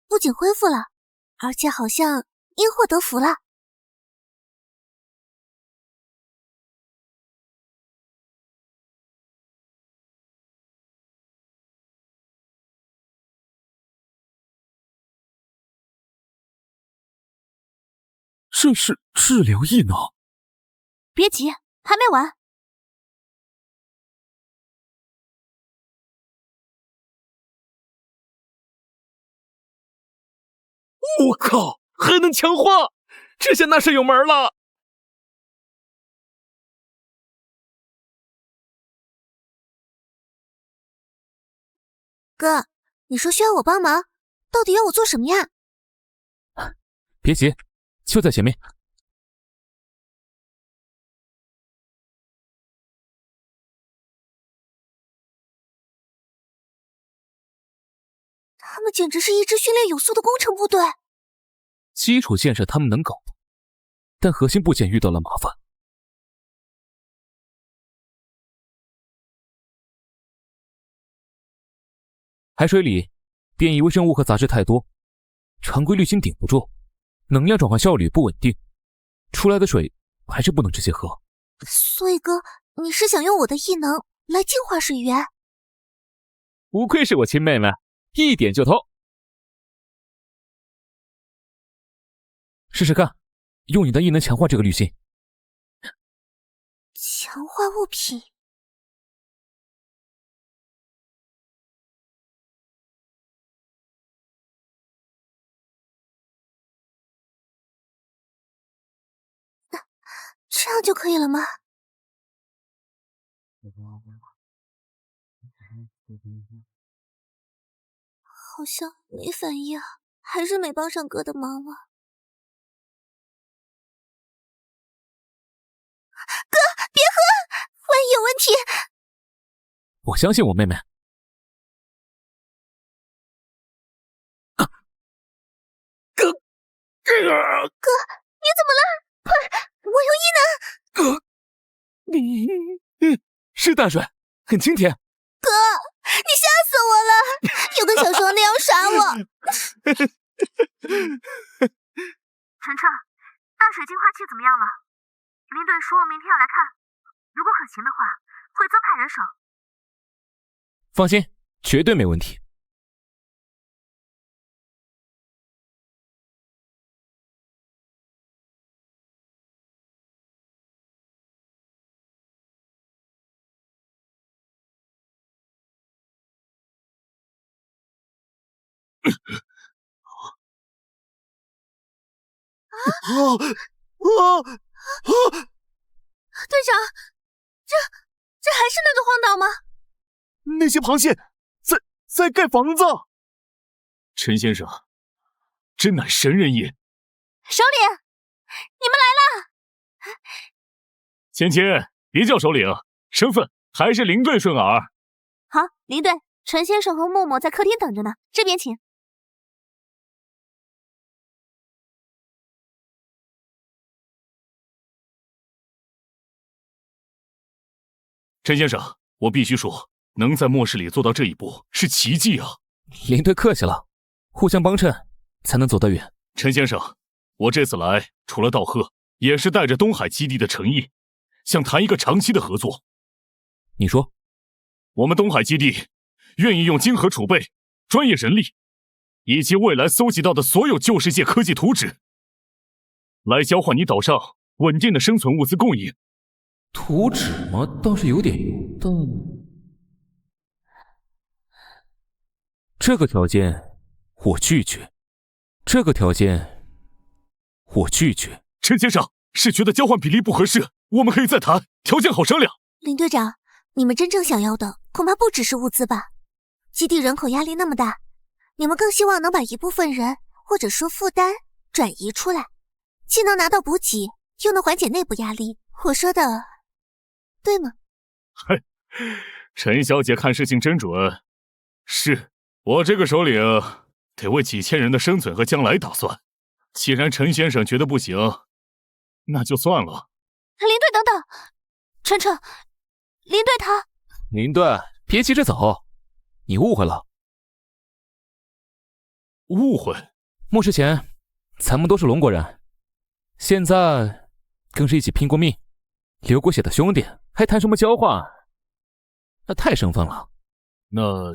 不仅恢复了，而且好像因祸得福了。这是治疗异能？别急，还没完。我靠，还能强化，这下那是有门了。哥，你说需要我帮忙，到底要我做什么呀？别急，就在前面。他们简直是一支训练有素的工程部队。基础建设他们能搞，但核心部件遇到了麻烦。海水里变异微生物和杂质太多，常规滤芯顶不住，能量转换效率不稳定，出来的水还是不能直接喝。所以哥，你是想用我的异能来净化水源？不愧是我亲妹妹，一点就通。试试看，用你的异能强化这个滤芯。强化物品。这样就可以了吗？好像没反应，还是没帮上哥的忙啊。哥，别喝，万一有问题。我相信我妹妹。哥，你怎么了？快，我有异能。是淡水，很清甜。哥，你吓死我了！有个小时候那样耍我。晨晨，淡水净化器怎么样了？领队说明天要来看，如果可行的话，会增派人手。放心，绝对没问题。队长，这还是那个荒岛吗？那些螃蟹在盖房子。陈先生，真乃神人也。首领，你们来了。芊芊，别叫首领，身份还是林队顺耳？好，林队，陈先生和默默在客厅等着呢，这边请。陈先生，我必须说，能在末世里做到这一步是奇迹啊！林队客气了，互相帮衬才能走得远。陈先生，我这次来除了道贺，也是带着东海基地的诚意，想谈一个长期的合作。你说，我们东海基地愿意用金河储备、专业人力，以及未来搜集到的所有旧世界科技图纸，来交换你岛上稳定的生存物资供应。图纸嘛，倒是有点用，但这个条件我拒绝，这个条件我拒绝。陈先生是觉得交换比例不合适，我们可以再谈，条件好商量。林队长，你们真正想要的恐怕不只是物资吧？基地人口压力那么大，你们更希望能把一部分人或者说负担转移出来，既能拿到补给，又能缓解内部压力。我说的对吗？嘿，陈小姐看事情真准。是，我这个首领得为几千人的生存和将来打算。既然陈先生觉得不行，那就算了。林队等等，晨晨，林队他……林队，别急着走，你误会了。误会？末世前，咱们都是龙国人，现在更是一起拼过命、流过血的兄弟，还谈什么交换？那太生分了。那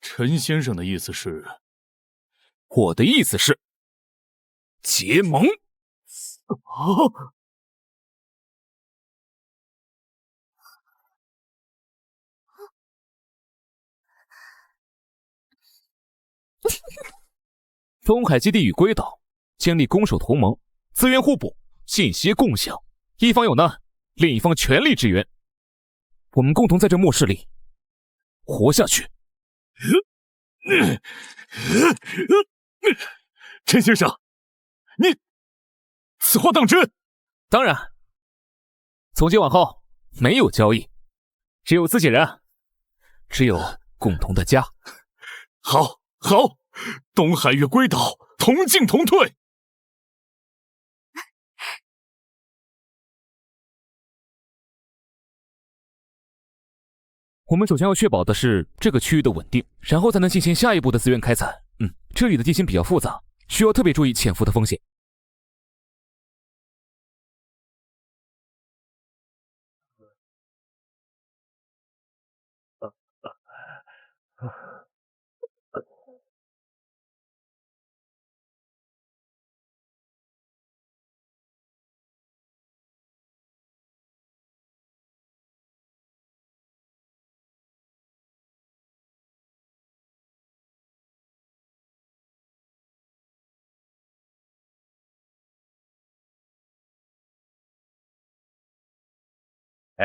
陈先生的意思是？我的意思是结盟。啊！东海基地与龟岛建立攻守同盟，资源互补，信息共享，一方有难，另一方全力支援，我们共同在这末世里活下去。陈先生，你此话当真？当然，从今往后没有交易，只有自己人，只有共同的家。好，好，东海与龟岛同进同退。我们首先要确保的是这个区域的稳定，然后才能进行下一步的资源开采。这里的地形比较复杂，需要特别注意潜伏的风险。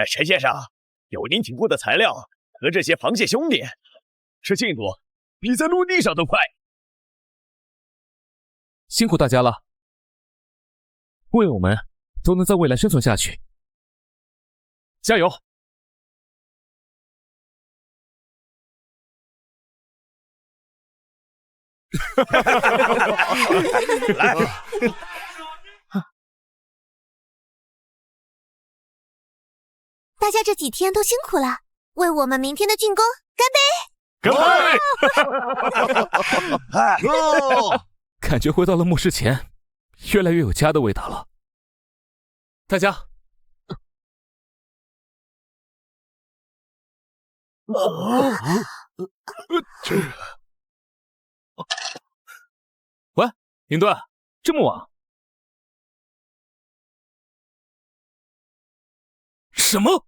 陈先生，有您提供的材料和这些螃蟹兄弟，这进度比在陆地上都快。辛苦大家了，为了我们都能在未来生存下去，加油！来。大家这几天都辛苦了，为我们明天的进攻干杯！干杯！感觉回到了末世前，越来越有家的味道了。大家，喂，林队，这么晚？什么？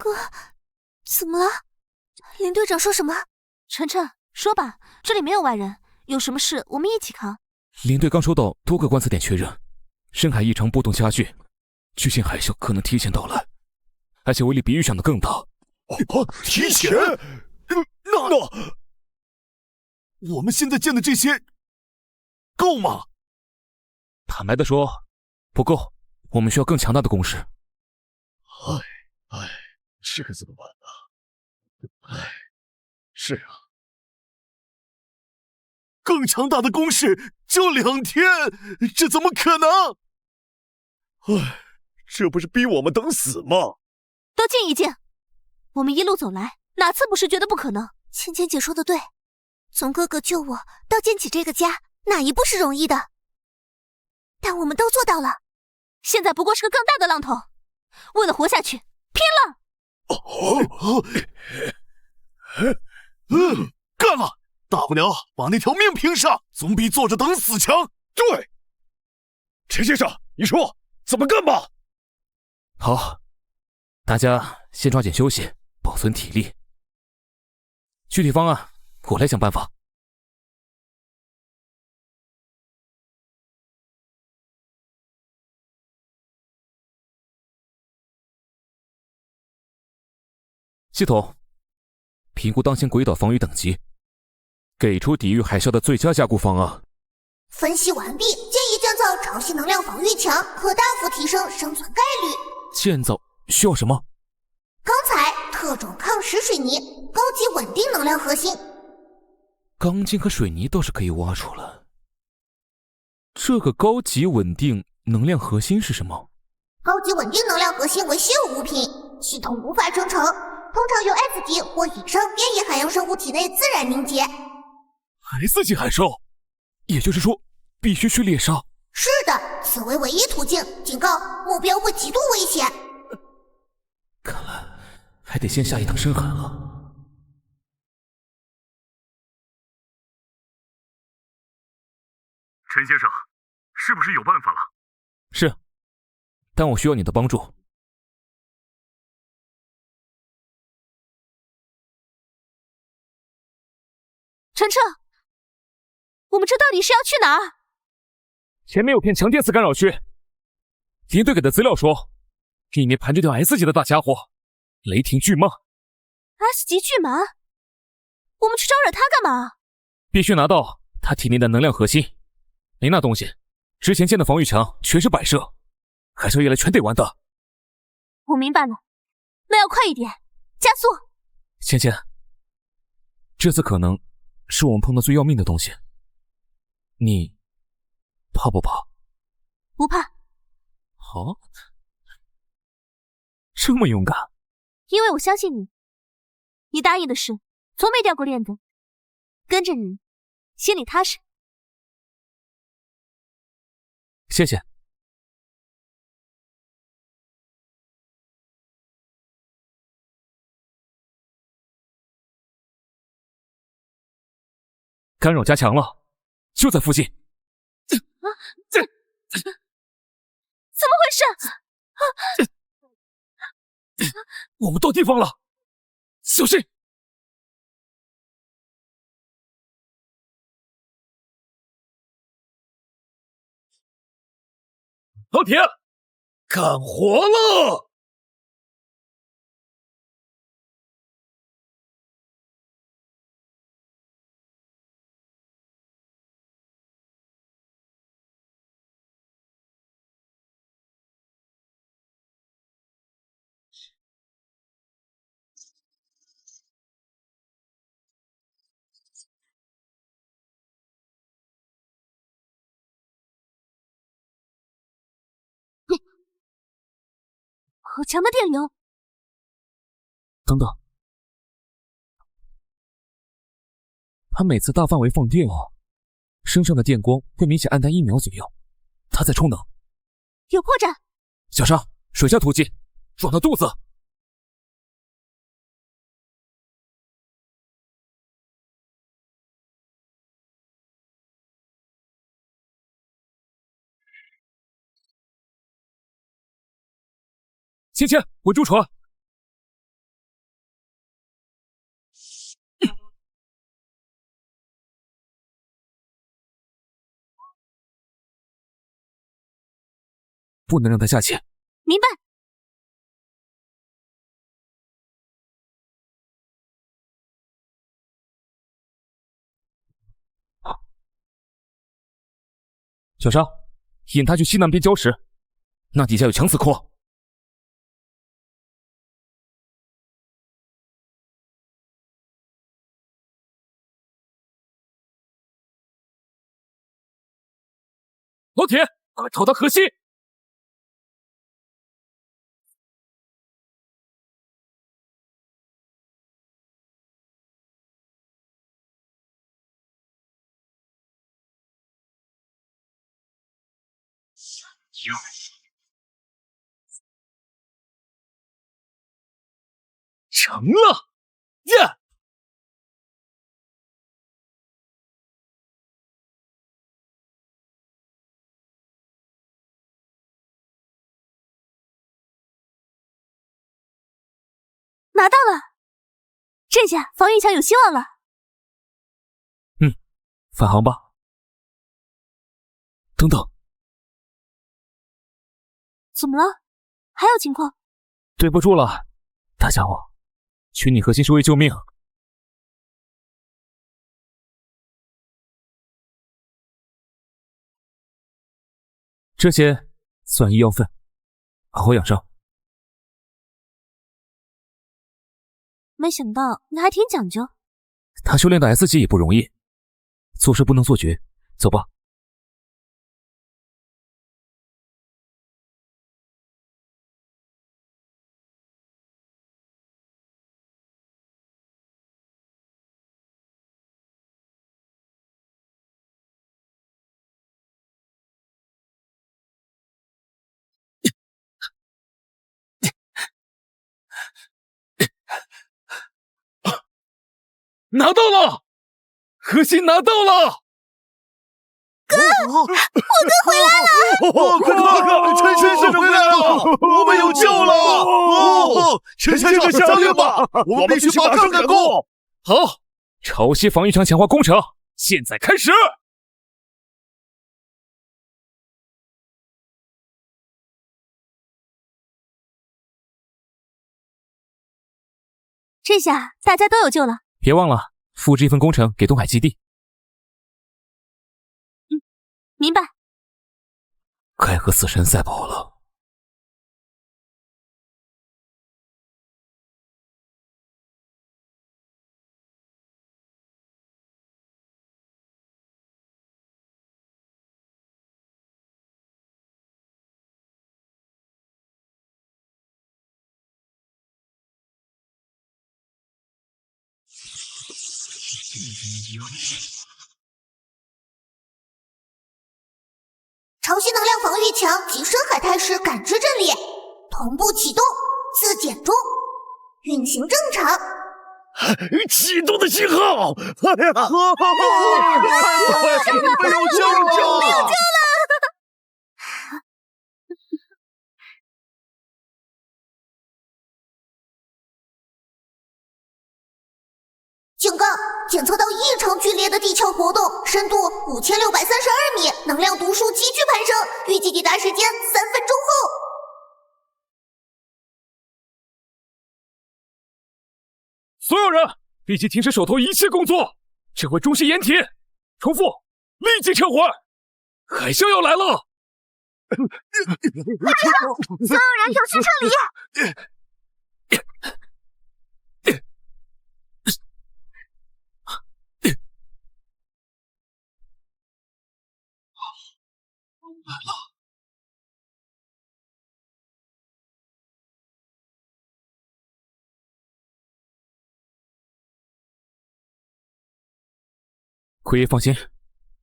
哥，怎么了？林队长说什么？晨晨，说吧，这里没有外人，有什么事我们一起扛。林队刚收到多个观测点确认，深海异常波动加剧，巨型海啸可能提前到来，而且威力比预想的更大。提前？那我们现在建的这些够吗？坦白的说，不够，我们需要更强大的攻势。这可怎么办呢？是啊，更强大的攻势就2天，这怎么可能？这不是逼我们等死吗？都静一静，我们一路走来，哪次不是觉得不可能？芊芊姐说的对，从哥哥救我到建起这个家，哪一步是容易的？但我们都做到了。现在不过是个更大的浪头，为了活下去，拼了！干了！大不了把那条命拼上，总比坐着等死强。对，陈先生，你说怎么干吧？好，大家先抓紧休息，保存体力。具体方案我来想办法。系统评估当前鬼岛防御等级，给出抵御海啸的最佳加固方案。分析完毕，建议建造潮汐能量防御墙，可大幅提升生存概率。建造需要什么？钢材、特种抗蚀水泥、高级稳定能量核心。钢筋和水泥倒是可以挖出来。这个高级稳定能量核心是什么？高级稳定能量核心为稀有物品，系统无法生成，通常由 S 级或以上变异海洋生物体内自然凝结。S 级海兽，也就是说必须去猎杀。是的，此为唯一途径。警告，目标会极度危险。看来还得先下一趟深海了。陈先生，是不是有办法了？是，但我需要你的帮助。陈彻，我们这到底是要去哪儿？前面有片强电磁干扰区，林队给的资料说，里面盘着条 S 级的大家伙，雷霆巨蟒。S 级巨蟒？我们去招惹他干嘛？必须拿到他体内的能量核心，没那东西，之前建的防御墙全是摆设，海兽一来全得完的。我明白了，那要快一点，加速。芊芊，这次可能是我们碰到最要命的东西，你怕不怕？不怕。好，这么勇敢。因为我相信你，你答应的事从没掉过链子，跟着你心里踏实。谢谢。干扰加强了，就在附近。怎么回事？我们到地方了，小心！老铁，干活了！好强的电流！等等，他每次大范围放电身上的电光会明显暗淡1秒左右，他在充能。有破绽！小沙，水下突击，撞他肚子！芊芊，稳住船！不能让他下去。明白。小沙，引他去西南边礁石，那底下有强磁矿。老铁，快逃到河西！成了！耶！拿到了，这下防御墙有希望了。返航吧。等等，怎么了？还有情况？对不住了，大家伙，取你核心是为救命。这些算医药费，好好养伤。没想到你还挺讲究。他修炼的 S 级也不容易，做事不能做绝。走吧。拿到了，核心拿到了！哥，我哥回来了！快看，陈先生回来了，我们有救了！哦，陈先生加油吧，我们必须马上赶工。好，潮汐防御墙强化工程现在开始。这下大家都有救了。别忘了复制一份工程给东海基地。明白。该和死神赛跑了。潮汐能量防御墙及深海态势感知阵列同步启动，自检中，运行正常。启动的信号！哎呀，有救了！警告！检测到异常剧烈的地壳活动，深度5632米，能量读数急剧攀升，预计抵达时间3分钟后。所有人立即停止手头一切工作，指挥中心掩体。重复，立即撤回！海啸要来了！所有人有序撤离。奎爷放心，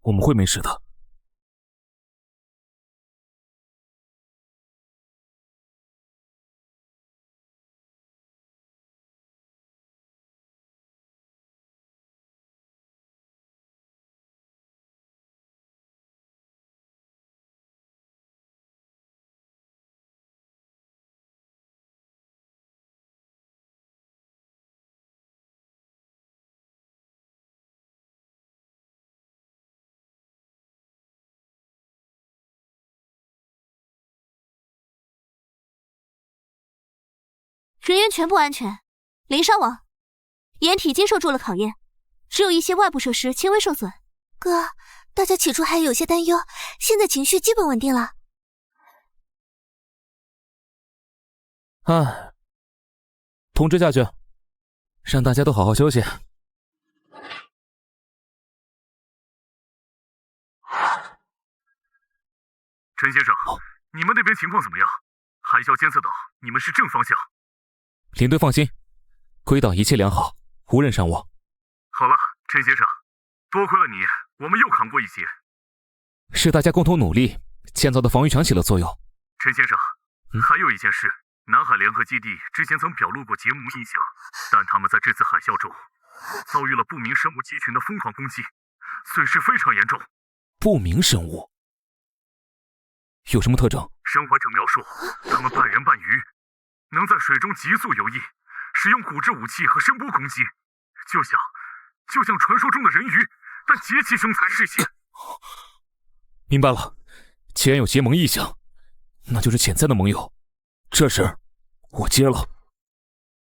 我们会没事的。人员全部安全，零伤亡，掩体经受住了考验，只有一些外部设施轻微受损。哥，大家起初还有些担忧，现在情绪基本稳定了。通知下去，让大家都好好休息。陈先生，你们那边情况怎么样？海啸监测到你们是正方向。领队放心，归岛一切良好，无人伤亡。好了，陈先生，多亏了你，我们又扛过一劫。是大家共同努力建造的防御墙起了作用。陈先生，还有一件事，南海联合基地之前曾表露过节目印象，但他们在这次海啸中遭遇了不明生物机群的疯狂攻击，损失非常严重。不明生物有什么特征？生还者描述，他们半人半鱼，能在水中急速游弋，使用骨质武器和声波攻击，就像传说中的人鱼，但极其凶残嗜血。明白了，既然有结盟意向，那就是潜在的盟友。这事我接了。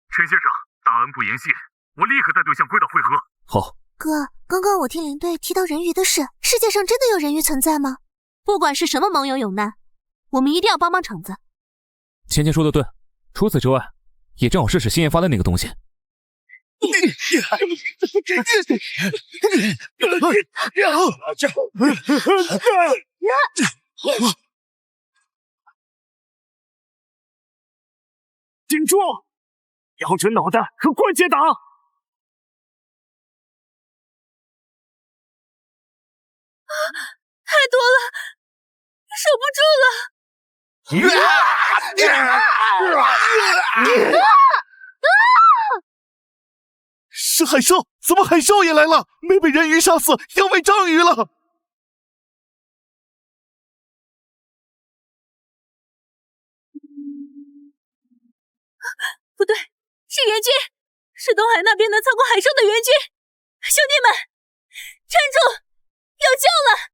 陈先生，大恩不言谢，我立刻带队向龟岛会合。好。哥，刚刚我听领队提到人鱼的事，世界上真的有人鱼存在吗？不管是什么盟友有难，我们一定要帮帮场子。芊芊说的对，除此之外，也正好是新研发的那个东西。顶住！瞄准脑袋和关节打！太多了，守不住了！是海兽？怎么海兽也来了？没被人鱼杀死，要喂章鱼了！不对，是援军，是东海那边能操控海兽的援军！兄弟们，站住！有救了！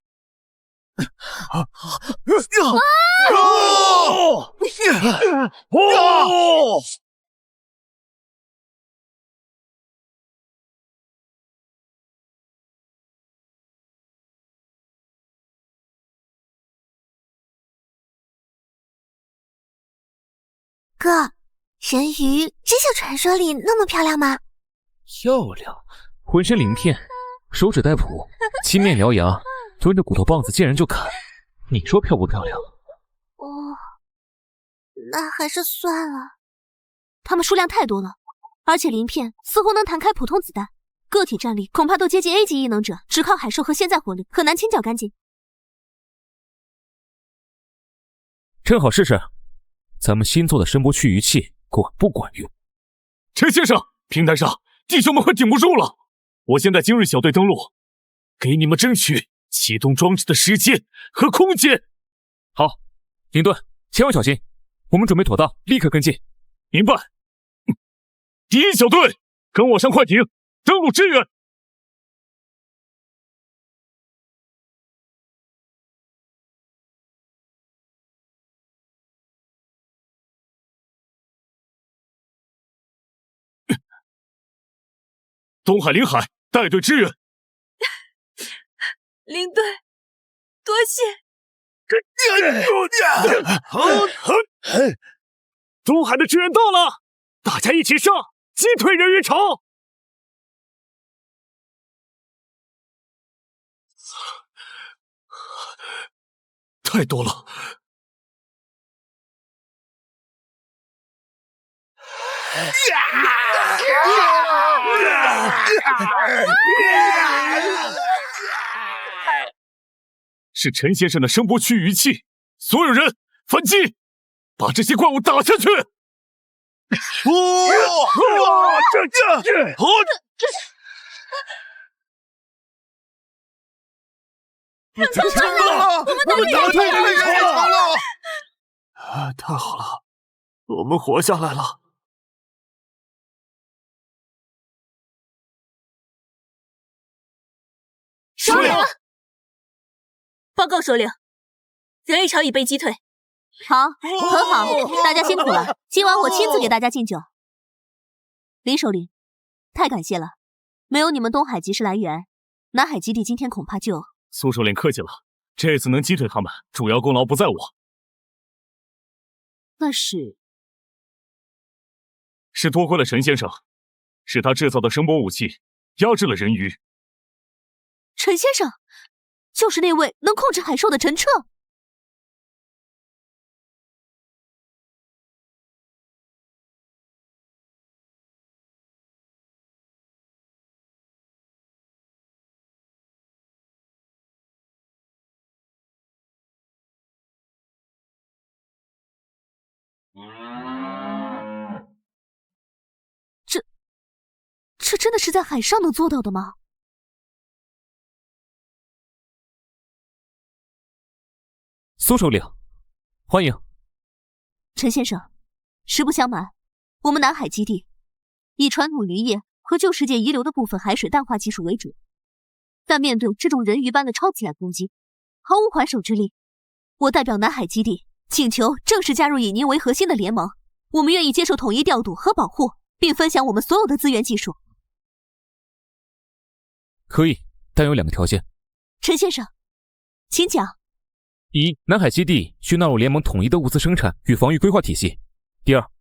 哥，人鱼真像传说里那么漂亮吗？漂亮，浑身鳞片，手指带蹼，青面獠牙，抡着骨头棒子见人就砍。你说漂不漂亮？那还是算了。他们数量太多了，而且鳞片似乎能弹开普通子弹，个体战力恐怕都接近 A 级异能者，只靠海兽和现在火力很难清剿干净。正好试试咱们新做的声波驱鱼器管不管用。陈先生，平台上弟兄们快顶不住了，我先带精锐小队登陆，给你们争取启动装置的时间和空间。好，领队千万小心，我们准备妥当，立刻跟进。明白。第一小队跟我上快艇登陆支援。东海临海带队支援。领队，多谢。东海的支援到了，大家一起上，击退人鱼潮！太多了。是陈先生的声波驱鱼器，所有人反击，把这些怪物打下去！成了！我们打退人鱼潮了！太好了，我们活下来了。首领，报告首领，人鱼潮已被击退。好，很好，大家辛苦了。今晚我亲自给大家敬酒。林首领，太感谢了，没有你们东海及时来援，南海基地今天恐怕就苏首领客气了，这次能击退他们，主要功劳不在我。那是多亏了陈先生，是他制造的声波武器压制了人鱼。陈先生，就是那位能控制海兽的陈彻。这真的是在海上能做到的吗？苏首领，欢迎。陈先生，实不相瞒，我们南海基地以传统渔业和旧世界遗留的部分海水淡化技术为主，但面对这种人鱼般的超自然攻击，毫无还手之力。我代表南海基地请求正式加入以您为核心的联盟，我们愿意接受统一调度和保护，并分享我们所有的资源技术。可以，但有2个条件。陈先生，请讲。一，南海基地需纳入联盟统一的物资生产与防御规划体系。第二，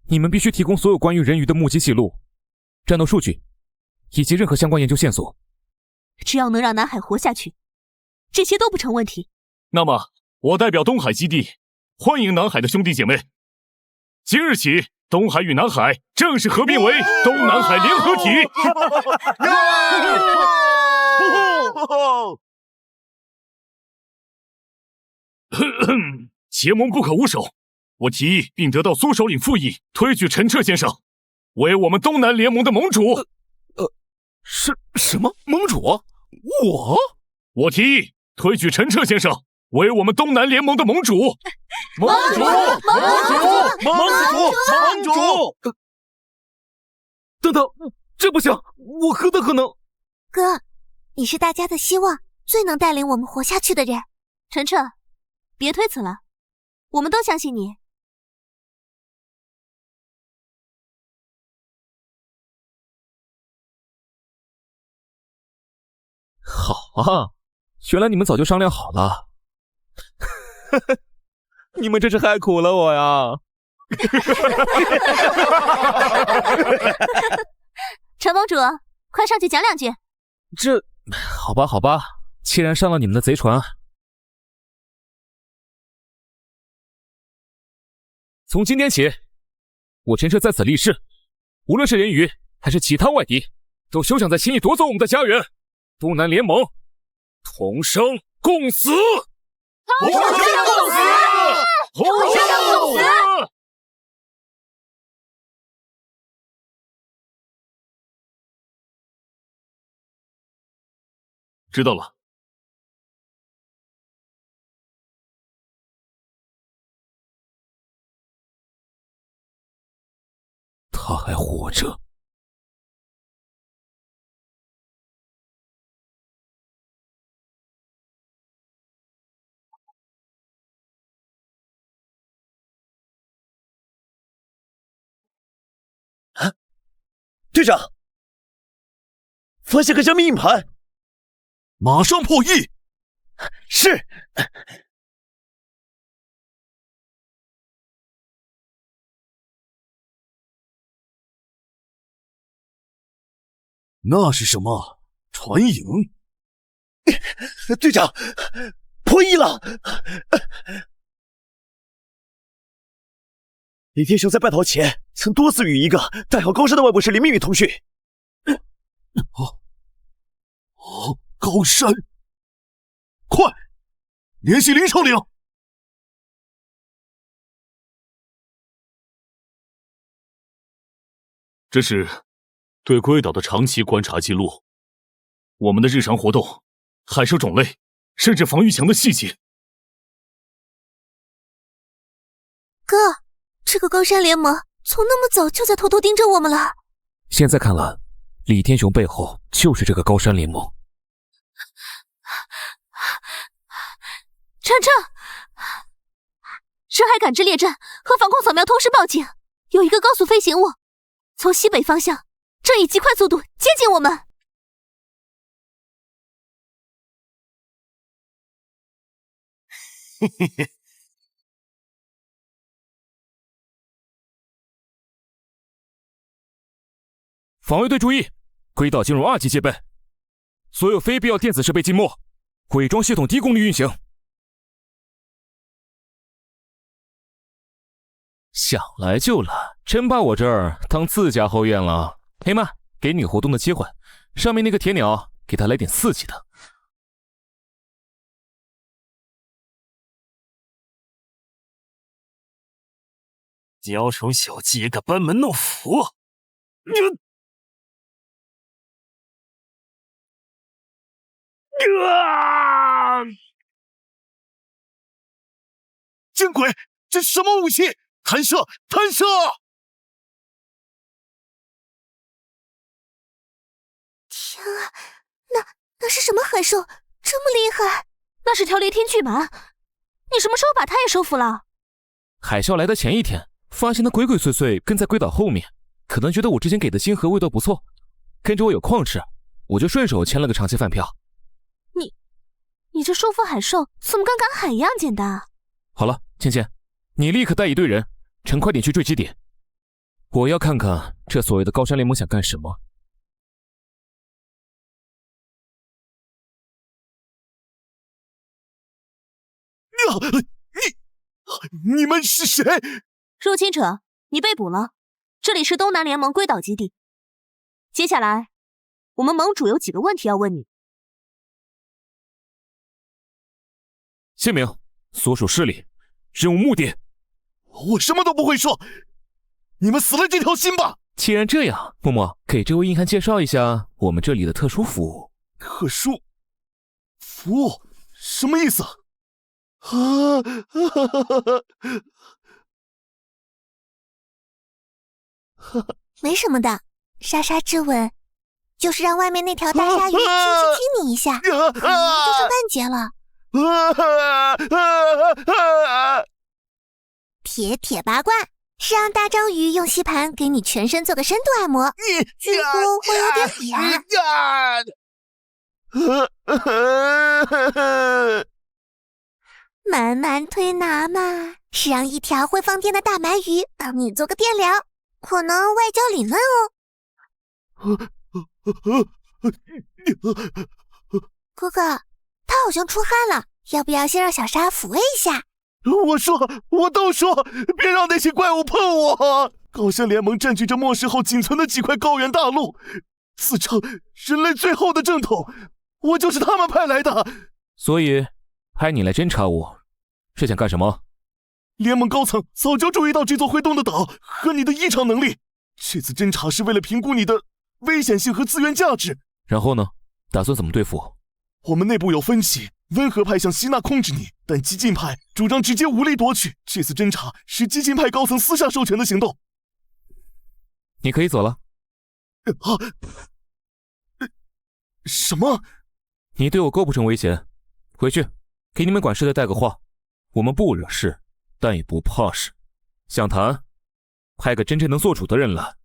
你们必须提供所有关于人鱼的目击记录、战斗数据以及任何相关研究线索。只要能让南海活下去，这些都不成问题。那么，我代表东海基地，欢迎南海的兄弟姐妹。今日起，东海与南海正式合并为东南海联合体。结盟不可无首，我提议并得到苏首领附议，推举陈彻先生为我们东南联盟的盟主。什么盟主？我提议推举陈彻先生为我们东南联盟的盟主。盟主！等等，这不行，我何德何能？哥，你是大家的希望，最能带领我们活下去的人。陈彻，别推辞了，我们都相信你。好啊，原来你们早就商量好了。你们真是害苦了我呀！陈盟主，快上去讲2句。这，好吧，既然上了你们的贼船，从今天起，我陈彻在此立誓，无论是人鱼还是其他外敌，都休想再轻易夺走我们的家园。东南联盟，同生共死！同生共死！同生共死！知道了。他还活着。队长，发现个加密硬盘，马上破译。是。那是什么？传影？队长，破译了。李天雄在败逃前曾多次与一个代号高山的外部势力秘密通讯。高山！快，联系林首领！这是对龟岛的长期观察记录，我们的日常活动、海兽种类，甚至防御墙的细节。哥，这个高山联盟从那么早就在偷偷盯着我们了。现在看来，李天雄背后就是这个高山联盟。晨晨，深海感知列阵和防空扫描同时报警，有一个高速飞行物从西北方向正以极快速度接近我们。嘿嘿嘿。防卫队注意，归岛进入2级戒备，所有非必要电子设备静默，伪装系统低功率运行。想来就来，真把我这儿当自家后院了。黑曼，给你活动的切换，上面那个铁鸟，给他来点刺激的。雕虫小技也敢班门弄斧！见鬼！这什么武器？弹射！弹射！天啊，那是什么海兽？这么厉害？那是条雷天巨蟒。你什么时候把它也收服了？海啸来的前一天，发现它鬼鬼祟祟跟在龟岛后面，可能觉得我之前给的星河味道不错，跟着我有矿吃，我就顺手签了个长期饭票。你这收服海兽怎么跟赶海一样简单啊？好了，芊芊，你立刻带一队人，趁快点去坠基点。我要看看这所谓的高山联盟想干什么。你们是谁？入侵者，你被捕了。这里是东南联盟龟岛基地。接下来，我们盟主有几个问题要问你。姓名、所属势力、任务目的。我什么都不会说，你们死了这条心吧！既然这样，默默给这位硬汉介绍一下我们这里的特殊服务。特殊服务什么意思？没什么的，莎莎之吻，就是让外面那条大鲨鱼轻轻亲你一下，可能就剩半截了。铁八卦是让大章鱼用吸盘给你全身做个深度按摩，局部会有点扁。慢慢推拿嘛，是让一条会放电的大鳗鱼帮你做个电疗，可能外焦里嫩哦。哥哥，他好像出汗了，要不要先让小沙抚慰一下？我都说，别让那些怪物碰我！高山联盟占据着末世后仅存的几块高原大陆，自称人类最后的正统，我就是他们派来的。所以，派你来侦查我，是想干什么？联盟高层早就注意到这座会动的岛和你的异常能力，这次侦查是为了评估你的危险性和资源价值。然后呢？打算怎么对付？我们内部有分歧，温和派想吸纳控制你，但激进派主张直接武力夺取。这次侦查是激进派高层私下授权的行动。你可以走了。什么？你对我构不成威胁，回去给你们管事的带个话，我们不惹事，但也不怕事。想谈，派个真正能做主的人来；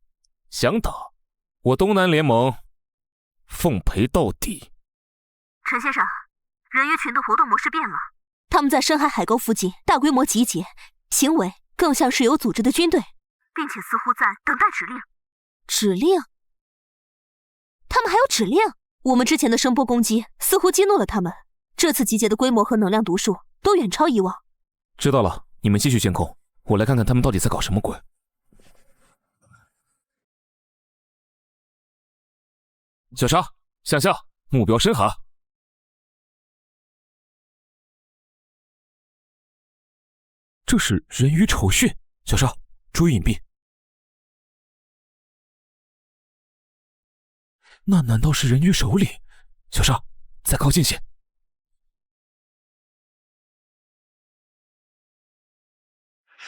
想打，我东南联盟奉陪到底。陈先生，人鱼群的活动模式变了，他们在深海海沟附近大规模集结，行为更像是有组织的军队，并且似乎在等待指令。指令？他们还有指令？我们之前的声波攻击似乎激怒了他们，这次集结的规模和能量读数都远超以往。知道了，你们继续监控，我来看看他们到底在搞什么鬼。小沙，向下，目标深海。这是人鱼丑穴，小沙，注意隐蔽。那难道是人鱼首领？小沙，再靠近些。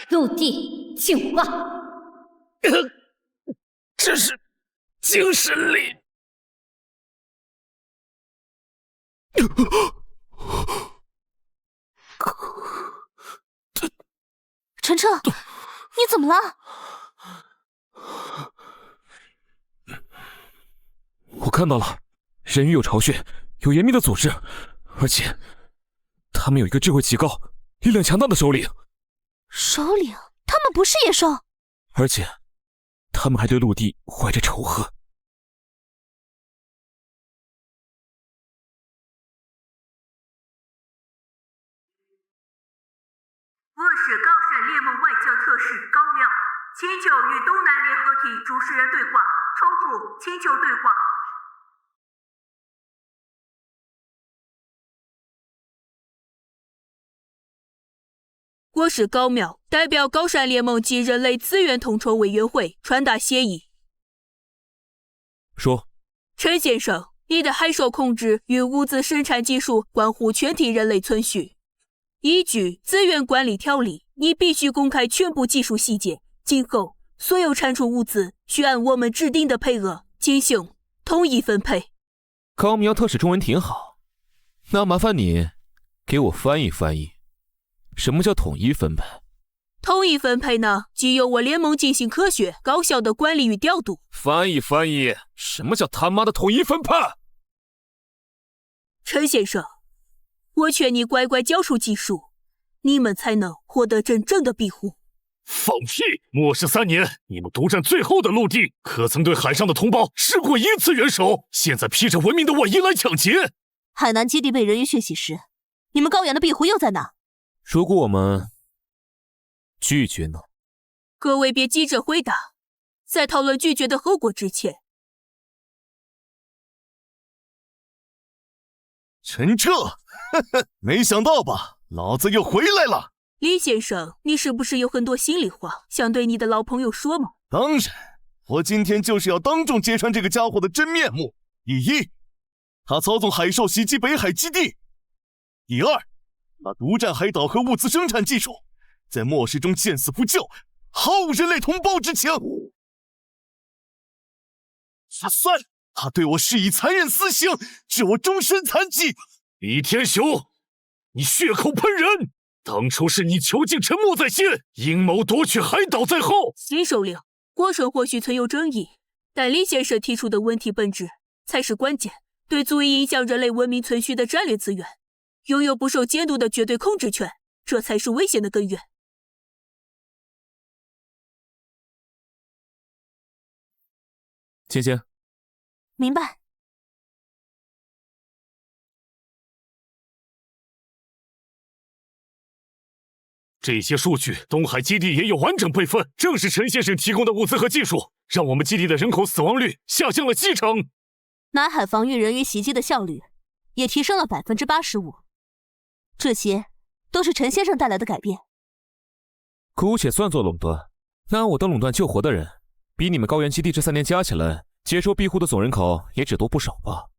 陆地净化。这是精神力。陈彻，你怎么了？我看到了，人鱼有巢穴，有严密的组织，而且他们有一个智慧极高、力量强大的首领。首领，他们不是野兽，而且，他们还对陆地怀着仇恨。我是高闪联盟外交特使高淼，请求与东南联合体主持人对话。重复，请求对话。我是高淼，代表高闪联盟及人类资源统筹委员会传达协议。说，陈先生，你的海兽控制与物资生产技术关乎全体人类存续。依据资源管理条例，你必须公开全部技术细节。今后所有产出物资需按我们制定的配额进行统一分配。高淼特使中文挺好，那麻烦你给我翻译翻译，什么叫统一分配？统一分配呢，即由我联盟进行科学、高效的管理与调度。翻译翻译，什么叫他妈的统一分配？陈先生，我劝你乖乖交出技术，你们才能获得真正的庇护。放屁！末世3年，你们独占最后的陆地，可曾对海上的同胞施过一次援手？现在披着文明的外衣来抢劫！海南基地被人鱼血洗时，你们高原的庇护又在哪？如果我们拒绝呢？各位别急着回答，在讨论拒绝的后果之前。陈彻，没想到吧，老子又回来了。李先生，你是不是有很多心里话想对你的老朋友说吗？当然，我今天就是要当众揭穿这个家伙的真面目。第一，他操纵海兽袭击北海基地；第二，他独占海岛和物资生产技术，在末世中见死不救，毫无人类同胞之情。第三，他对我施以残忍私刑，致我终身残疾。李天雄，你血口喷人！当初是你囚禁沉默在先，阴谋夺取海岛在后。新首领，过程或许存有争议，但李先生提出的问题本质才是关键。对足以影响人类文明存续的战略资源，拥有不受监督的绝对控制权，这才是危险的根源。芊芊，明白。这些数据，东海基地也有完整备份，正是陈先生提供的物资和技术，让我们基地的人口死亡率下降了70%。南海防御人鱼袭击的效率也提升了85%，这些都是陈先生带来的改变。姑且算作垄断，那我的垄断救活的人，比你们高原基地这3年加起来接受庇护的总人口也只多不少吧？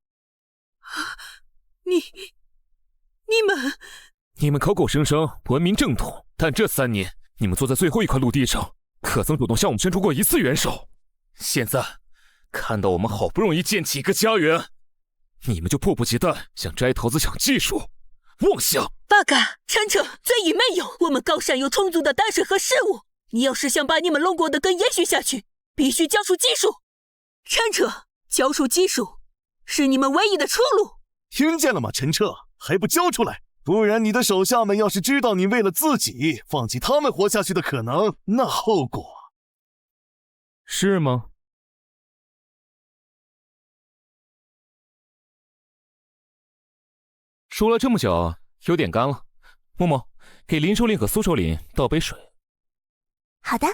你们口口声声文明正统，但这3年你们坐在最后一块陆地上，可曾主动向我们伸出过一次援手？现在看到我们好不容易建起一个家园，你们就迫不及待想摘桃子抢技术，妄想！八嘎，陈彻，嘴瘾没有，我们高山有充足的淡水和食物。你要是想把你们龙国的根延续下去，必须交出技术。陈彻，交出技术是你们唯一的出路。听见了吗，陈彻？还不交出来？不然你的手下们要是知道你为了自己放弃他们活下去的可能，那后果是吗？说了这么久，有点干了。默默，给林首领和苏首领倒杯水。好的。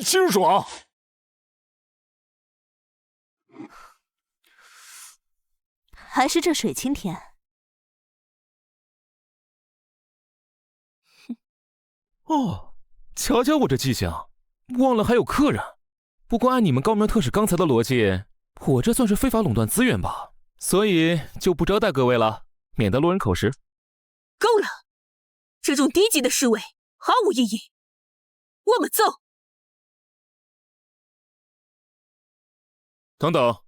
清爽。还是这水清甜。哦，瞧瞧我这记性，忘了还有客人。不过按你们高明特使刚才的逻辑，我这算是非法垄断资源吧？所以就不招待各位了，免得落人口实。够了，这种低级的侍卫毫无意义。我们走。等等。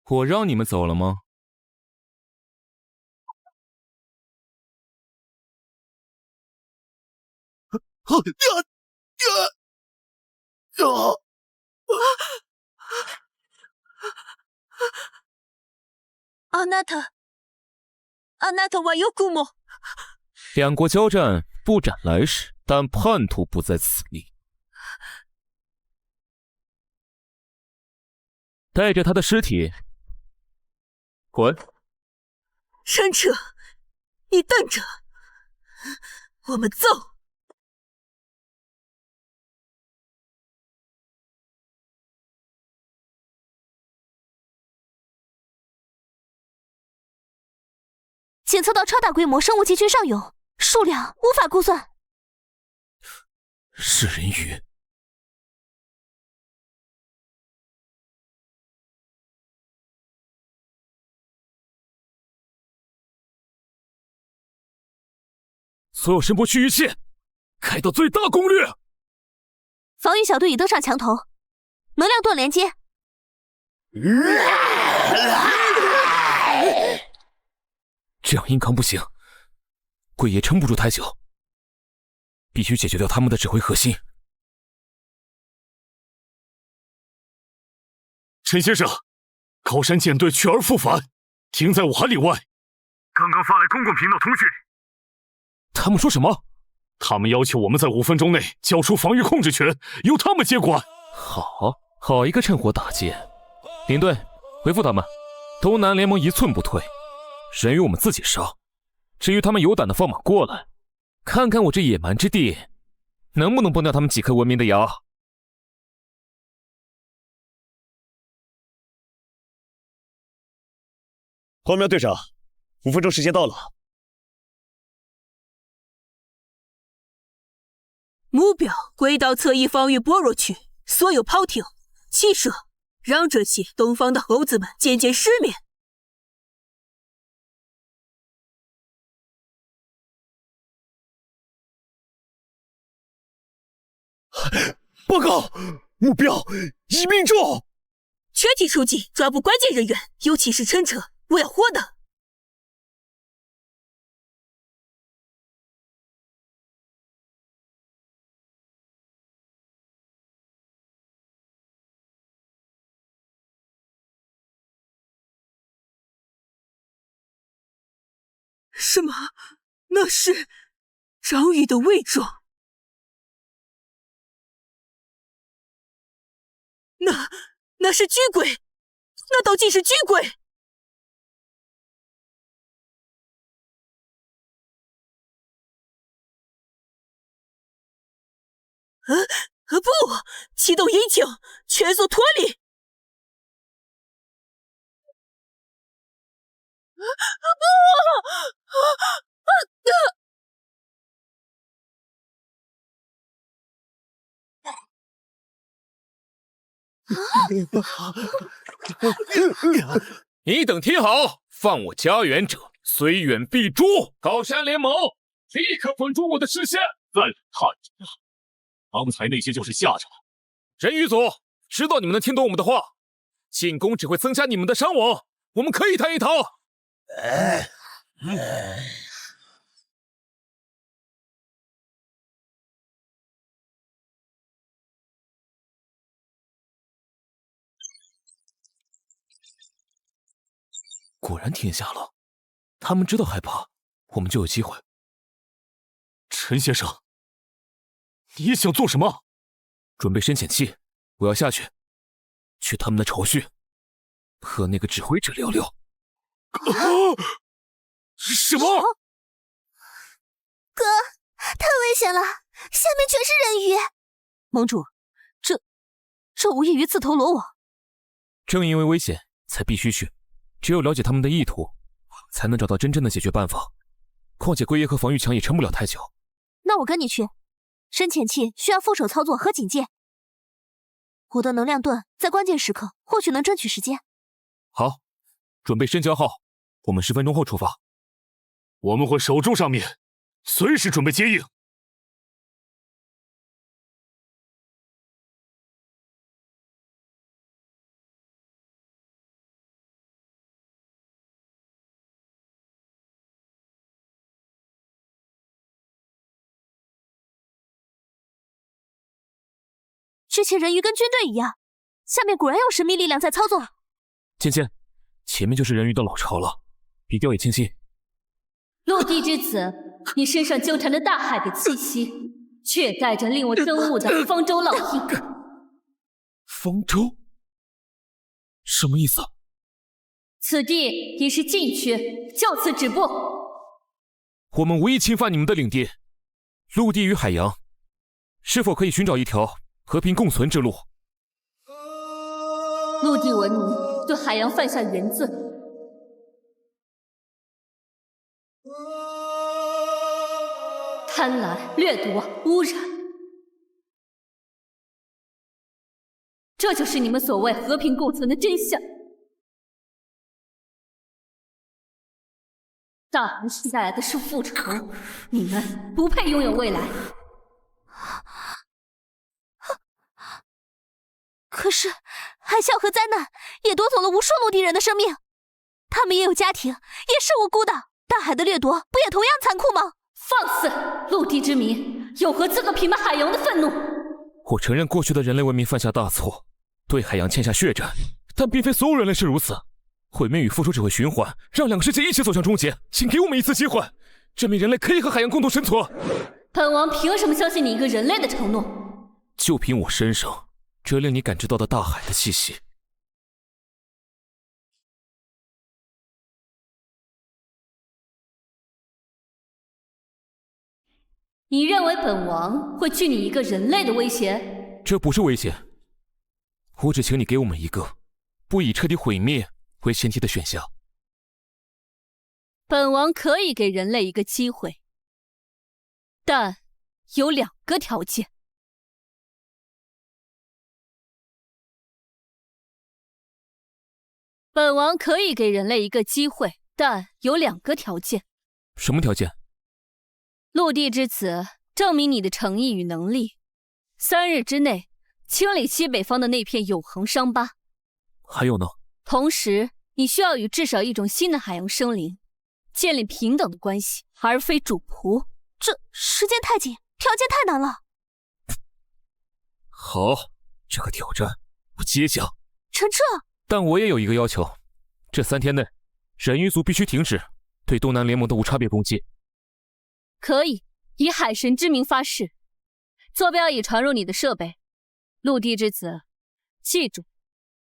我让你们走了吗？あなたはよくも。两国交战，不斩来使，但叛徒不在此例。带着他的尸体滚！山彻，你等着，我们走。检测到超大规模生物集群上涌，数量无法估算。是人鱼。所有声波区域线开到最大功率。防御小队已登上墙头，能量盾连接。这样硬扛不行，贵爷撑不住太久，必须解决掉他们的指挥核心。陈先生，高山舰队去而复返，停在5海里外。刚刚发来公共频道通讯。他们说什么？他们要求我们在5分钟内交出防御控制权，由他们接管。好一个趁火打劫！领队，回复他们，东南联盟一寸不退，人鱼我们自己烧。至于他们有胆的放马过来，看看我这野蛮之地能不能崩掉他们几颗文明的牙。荒喵队长，5分钟时间到了。目标轨道侧翼防御薄弱区，所有炮艇齐射，让这些东方的猴子们见见世面。报告，目标已命中。全体出击，抓捕关键人员，尤其是陈彻，我要活的。什么？那是张宇的伪装？那是巨鬼？那道竟是巨鬼？不！启动引擎，全速脱离！你等听好，犯我家园者，虽远必诛！高山联盟，立刻滚出我的视线！再看着，刚才那些就是下场。人鱼组，知道你们能听懂我们的话，进攻只会增加你们的伤亡，我们可以谈一谈。果然天下了，他们知道害怕，我们就有机会。陈先生，你想做什么？准备深潜器，我要下去他们的巢穴，和那个指挥者聊聊。什么？哥，太危险了，下面全是人鱼。盟主，这无异于自投罗网。正因为危险，才必须去。只有了解他们的意图，才能找到真正的解决办法。况且龟爷和防御墙也撑不了太久。那我跟你去。深潜器需要副手操作和警戒。我的能量盾在关键时刻或许能争取时间。好，准备深交号，我们10分钟后出发。我们会守住上面，随时准备接应。之前人鱼跟军队一样，下面果然有神秘力量在操作。芊芊，前面就是人鱼的老巢了，比调也清晰。陆地之子，你身上纠缠着大海的气息，却带着令我憎恶的方舟烙印。方舟？什么意思？此地已是禁区，就此止步。我们无意侵犯你们的领地，陆地与海洋，是否可以寻找一条和平共存之路？陆地文明对海洋犯下原罪，贪婪、掠夺、污染，这就是你们所谓和平共存的真相。大海许下来的是复仇，你们不配拥有未来。可是海啸和灾难也夺走了无数陆地人的生命，他们也有家庭，也是无辜的。大海的掠夺不也同样残酷吗？放肆！陆地之民有何资格评判海洋的愤怒？我承认过去的人类文明犯下大错，对海洋欠下血债，但并非所有人类是如此。毁灭与复仇只会循环，让两个世界一起走向终结。请给我们一次机会，证明人类可以和海洋共同生存。本王凭什么相信你一个人类的承诺？就凭我身上这令你感知到的大海的气息。你认为本王会惧你一个人类的威胁？这不是威胁，我只请你给我们一个不以彻底毁灭为前提的选项。本王可以给人类一个机会，但有2个条件。本王可以给人类一个机会，但有2个条件。什么条件？陆地之子，证明你的诚意与能力。3日之内清理西北方的那片永恒伤疤。还有呢？同时，你需要与至少一种新的海洋生灵建立平等的关系，而非主仆。这时间太紧，条件太难了。好，这个挑战我接下。陈彻，但我也有一个要求，这3天内，人鱼族必须停止对东南联盟的无差别攻击。可以，以海神之名发誓，坐标已传入你的设备。陆地之子，记住，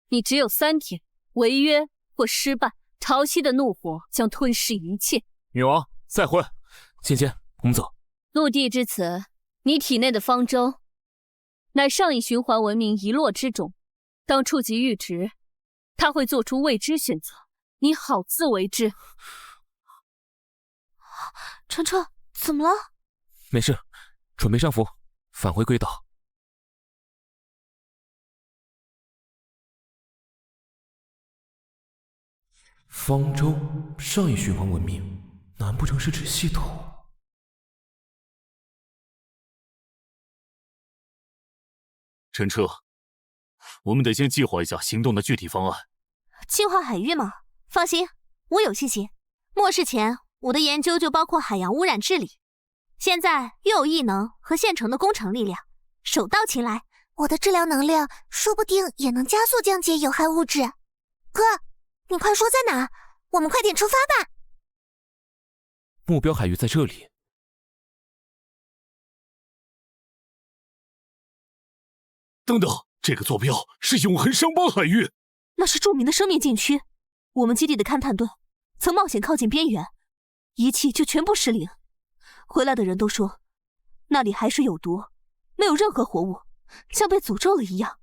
你只有3天，违约或失败，潮汐的怒火将吞噬一切。女王，再会。芊芊，我们走。陆地之子，你体内的方舟，乃上一循环文明遗落之种，当触及阈值，它会做出未知选择，你好自为之。陈彻，怎么了？没事，准备上浮，返回归岛。方舟上一循环文明，难不成是指系统？陈彻，我们得先计划一下行动的具体方案。净化海域吗？放心，我有信心。末世前，我的研究就包括海洋污染治理。现在又有异能和现成的工程力量，手到擒来。我的治疗能量说不定也能加速降解有害物质。哥，你快说在哪？我们快点出发吧。目标海域在这里。等等，这个坐标是永恒伤疤海域，那是著名的生命禁区。我们基地的勘探队曾冒险靠近边缘，仪器就全部失灵。回来的人都说，那里海水有毒，没有任何活物，像被诅咒了一样。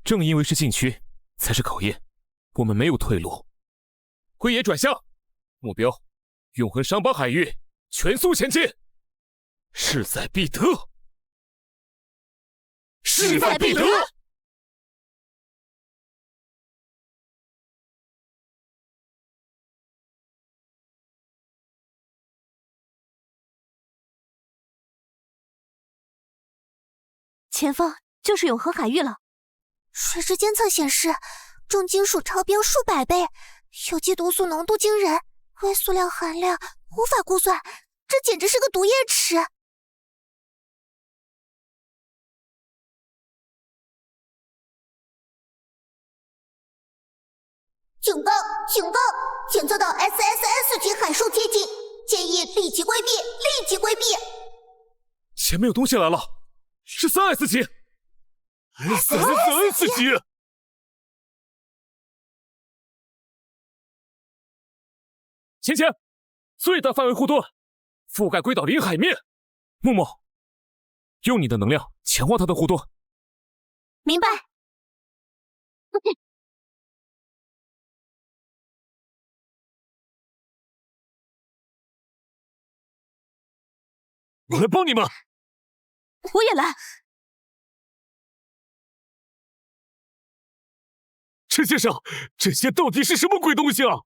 正因为是禁区，才是考验。我们没有退路。辉野转向，目标永恒伤疤海域，全速前进，势在必得。势在必得！前方就是永恒海域了。水质监测显示，重金属超标数百倍，有机毒素浓度惊人，微塑料含量无法估算，这简直是个毒液池。警告！警告！检测到 SSS 级海兽接近，建议立即规避，立即规避。前面有东西来了，是3S 级。3S 级。前，最大范围护盾，覆盖龟岛临海面。木木，用你的能量强化它的护盾。明白。我来帮你们。我也来。陈先生，这些到底是什么鬼东西啊？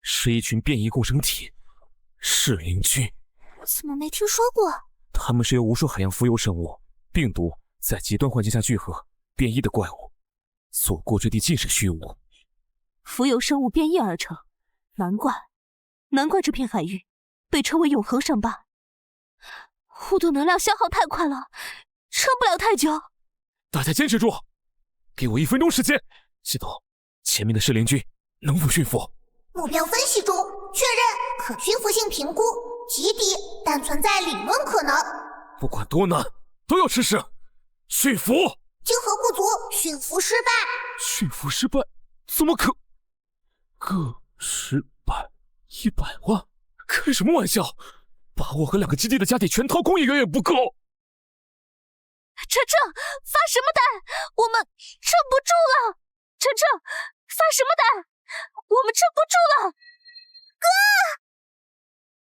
是一群变异共生体，噬灵菌。怎么没听说过？它们是由无数海洋浮游生物、病毒在极端环境下聚合变异的怪物，所过之地尽是虚无。浮游生物变异而成，难怪这片海域被称为永恒伤疤。护盾能量消耗太快了，撑不了太久。大家坚持住，给我1分钟时间。系统，前面的噬灵菌能否驯服？目标分析中，确认可驯服性评估极低，但存在理论可能。不管多难，都要试试。驯服。晶核不足，驯服失败。驯服失败？怎么可？个10百100万？开什么玩笑！把我和2个基地的家底全掏空也远远不够。晨晨，发什么呆？我们撑不住了！晨晨，发什么呆？我们撑不住了！哥，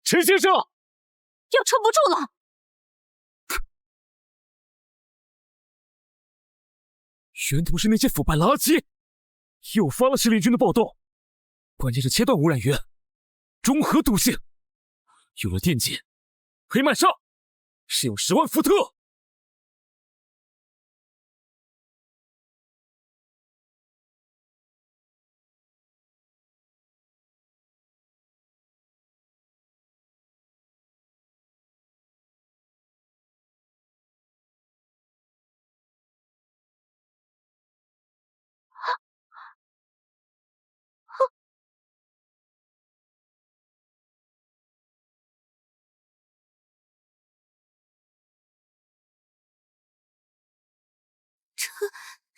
陈先生，要撑不住了！源头是那些腐败垃圾，诱发了噬灵菌的暴动。关键是切断污染源，中和毒性。有了电解，可以慢上，使用10万伏特。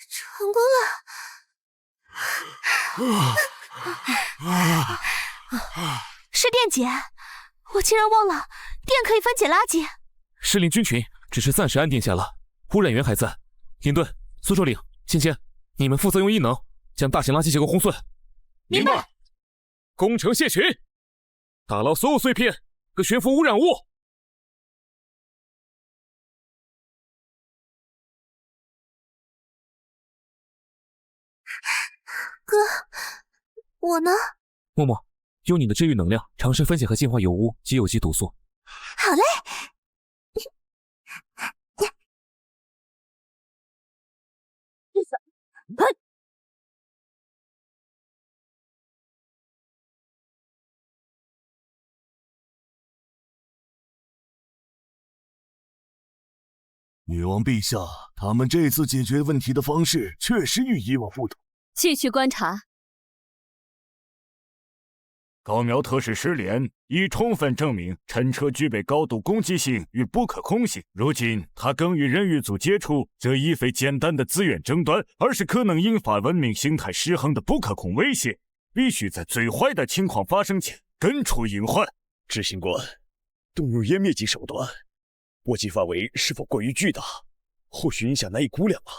成功了！是电解，我竟然忘了电可以分解垃圾。噬灵菌群只是暂时安定下了，污染源还在。林顿、苏首领、芊芊，你们负责用异能将大型垃圾结构轰碎。明白。攻城蟹群，打捞所有碎片和悬浮污染物。哥，我呢？默默，用你的治愈能量尝试分解和净化油污及有机毒素。好嘞。女王陛下，他们这次解决问题的方式确实与以往不同。继续观察。高苗特使失联，已充分证明陈车具备高度攻击性与不可控性。如今他更与人鱼族接触，这已非简单的资源争端，而是可能引发文明形态失衡的不可控威胁。必须在最坏的情况发生前根除隐患。执行官，动用湮灭级手段，波及范围是否过于巨大？或许影响难以估量啊。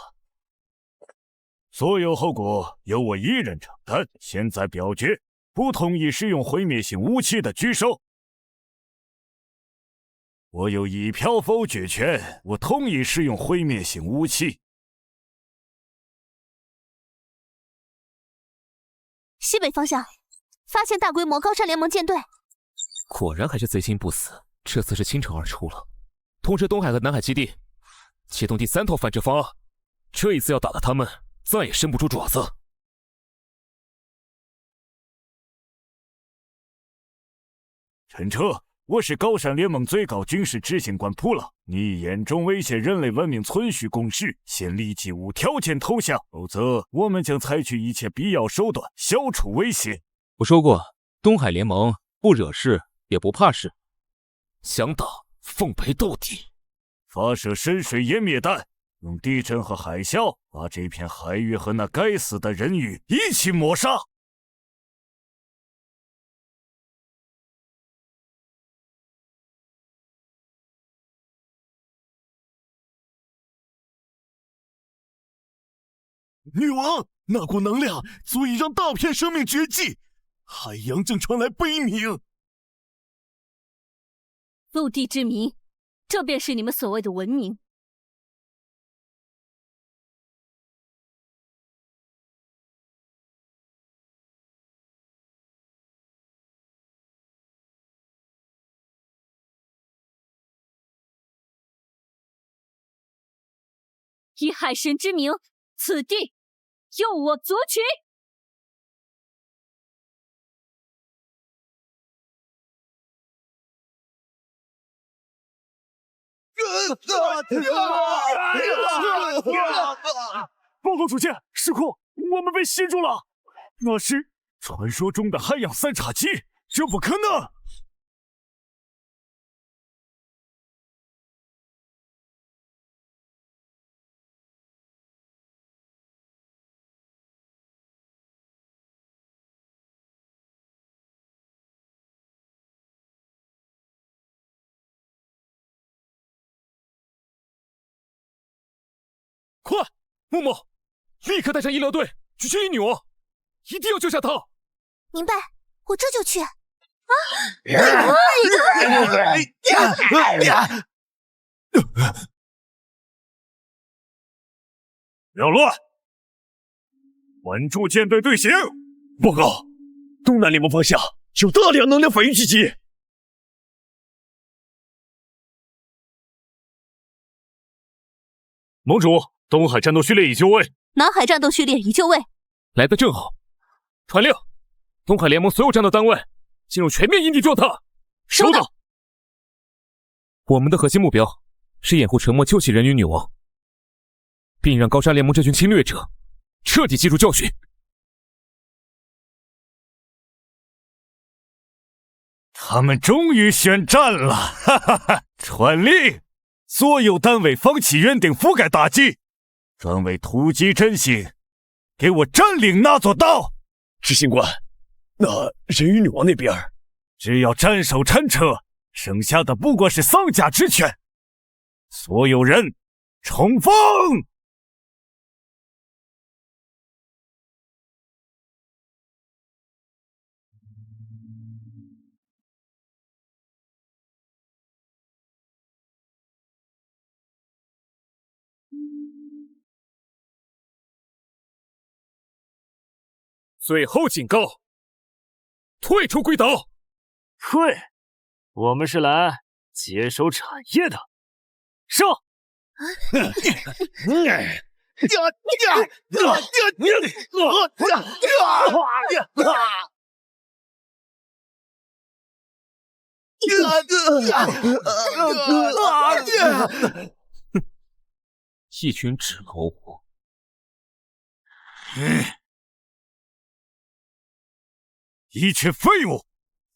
所有后果由我一人承担。现在表决，不同意使用毁灭性武器的举手。我有1票否决权，我同意使用毁灭性武器。西北方向发现大规模高山联盟舰队，果然还是贼心不死，这次是倾城而出了。通知东海和南海基地，启动第3套反制方案。这一次要打的他们再也伸不出爪子。陈车，我是高山联盟最高军事执行官普朗。你严重威胁人类文明存续共识，现立即无条件投降，否则我们将采取一切必要手段消除威胁。我说过，东海联盟不惹事也不怕事，想打奉陪到底。发射深水湮灭弹，用地震和海啸把这片海域和那该死的人鱼一起抹杀。女王，那股能量足以让大片生命绝迹，海洋正传来悲鸣。陆地之民，这便是你们所谓的文明。以海神之名，此地由我夺取。报告主见，失控，我们被吸住了。那是传说中的海洋三叉戟，这不可能。快，木木，立刻带上医疗队去救女王，一定要救下她。明白，我这就去。不要乱，稳住舰队队形。报告，东南联盟方向有大量能量反应袭击。盟主，东海战斗序列已就位，南海战斗序列已就位，来得正好。传令，东海联盟所有战斗单位进入全面应敌状态。收到。我们的核心目标是掩护沉默救起人鱼女王，并让高山联盟这群侵略者彻底记住教训。他们终于宣战了，哈哈哈！传令，所有单位放弃原定覆盖打击，转为突击阵型，给我占领那座岛。执行官，那人鱼女王那边，只要斩首铲车，剩下的不过是丧家之犬。所有人冲锋！最后警告，退出归岛。退，我们是来接收产业的。上！一群纸老虎。一群废物！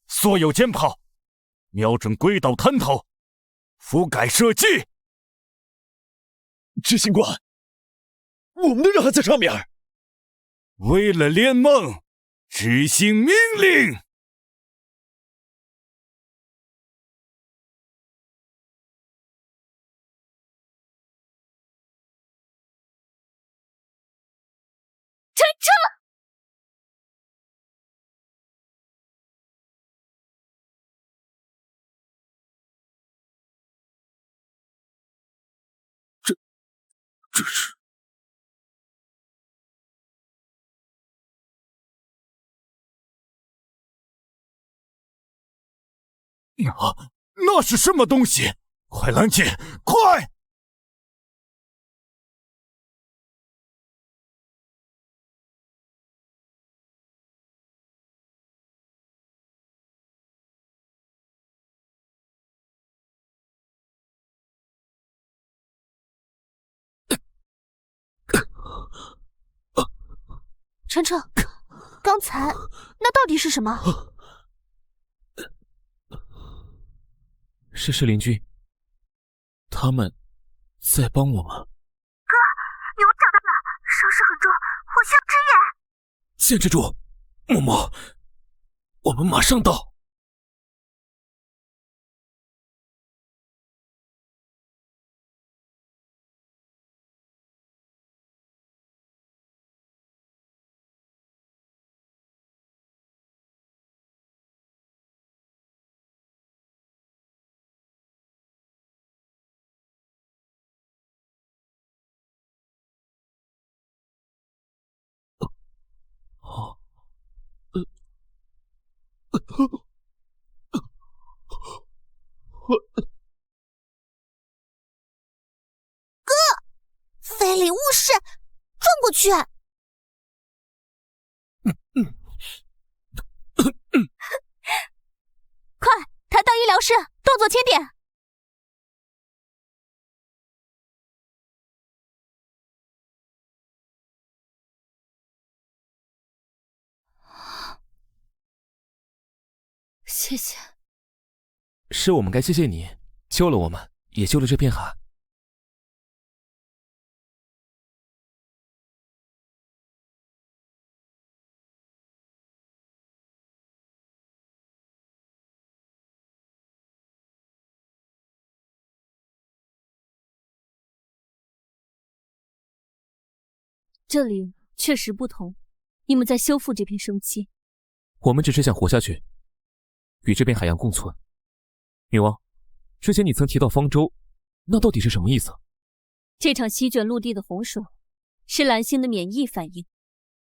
所有舰炮瞄准轨道滩头，覆盖射击。执行官，我们的人还在上面。为了联盟，执行命令。侦车！这是那是什么东西？快拦截！快！程程，刚才那到底是什么？是邻居，他们在帮我们。哥，有找到了，伤势很重，互相支援。限制住，嬷嬷，我们马上到。哥，非礼勿视，转过去。快，抬到医疗室，动作轻点。谢谢。是我们该谢谢你，救了我们，也救了这片海。这里确实不同，你们在修复这片生机。我们只是想活下去，与这片海洋共存。女王，之前你曾提到方舟，那到底是什么意思？这场席卷陆地的洪水，是蓝星的免疫反应。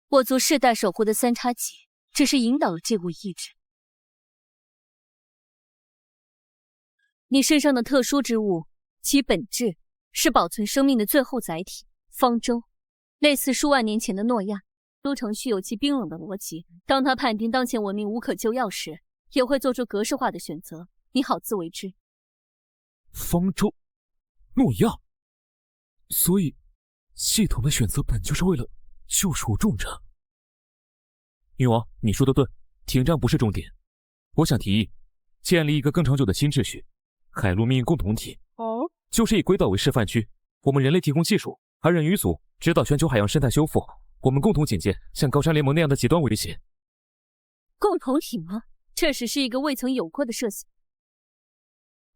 我族世代守护的三叉戟，只是引导了这股意志。你身上的特殊之物，其本质是保存生命的最后载体——方舟，类似数万年前的诺亚。都程序有其冰冷的逻辑，当他判定当前文明无可救药时，也会做出格式化的选择。你好自为之。方舟，诺亚，所以系统的选择本就是为了救赎众人。女王，你说的对，停战不是终点。我想提议建立一个更长久的新秩序——海陆命运共同体。就是以龟岛为示范区，我们人类提供技术，而人鱼族指导全球海洋生态修复。我们共同警戒像高山联盟那样的极端威胁。共同体吗？确实是一个未曾有过的设想。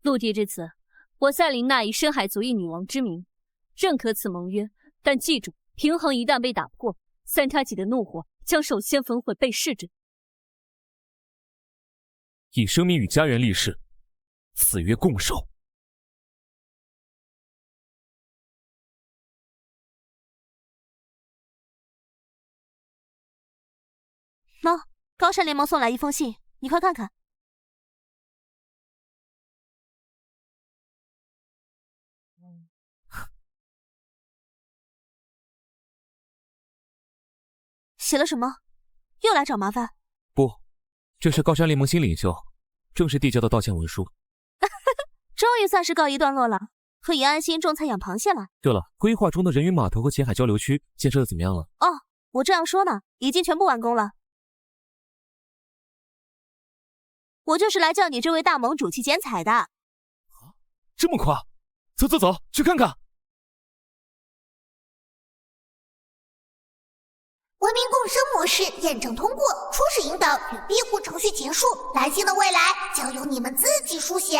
陆地之子，我赛琳娜以深海族裔女王之名，认可此盟约，但记住，平衡一旦被打破，三叉戟的怒火将首先焚毁被试者。以生命与家园立誓，此约共守。喏，高山联盟送来一封信，你快看看。写了什么？又来找麻烦？不，这是高山联盟新领袖正式递交的道歉文书。终于算是告一段落了，可以安心种菜养螃蟹了。对了，规划中的人鱼码头和前海交流区建设的怎么样了？哦，我这样说呢，已经全部完工了。我就是来叫你这位大盟主去剪彩的。这么快？走走走，去看看。文明共生模式验证通过，初始引导与庇护程序结束，蓝星的未来将由你们自己书写。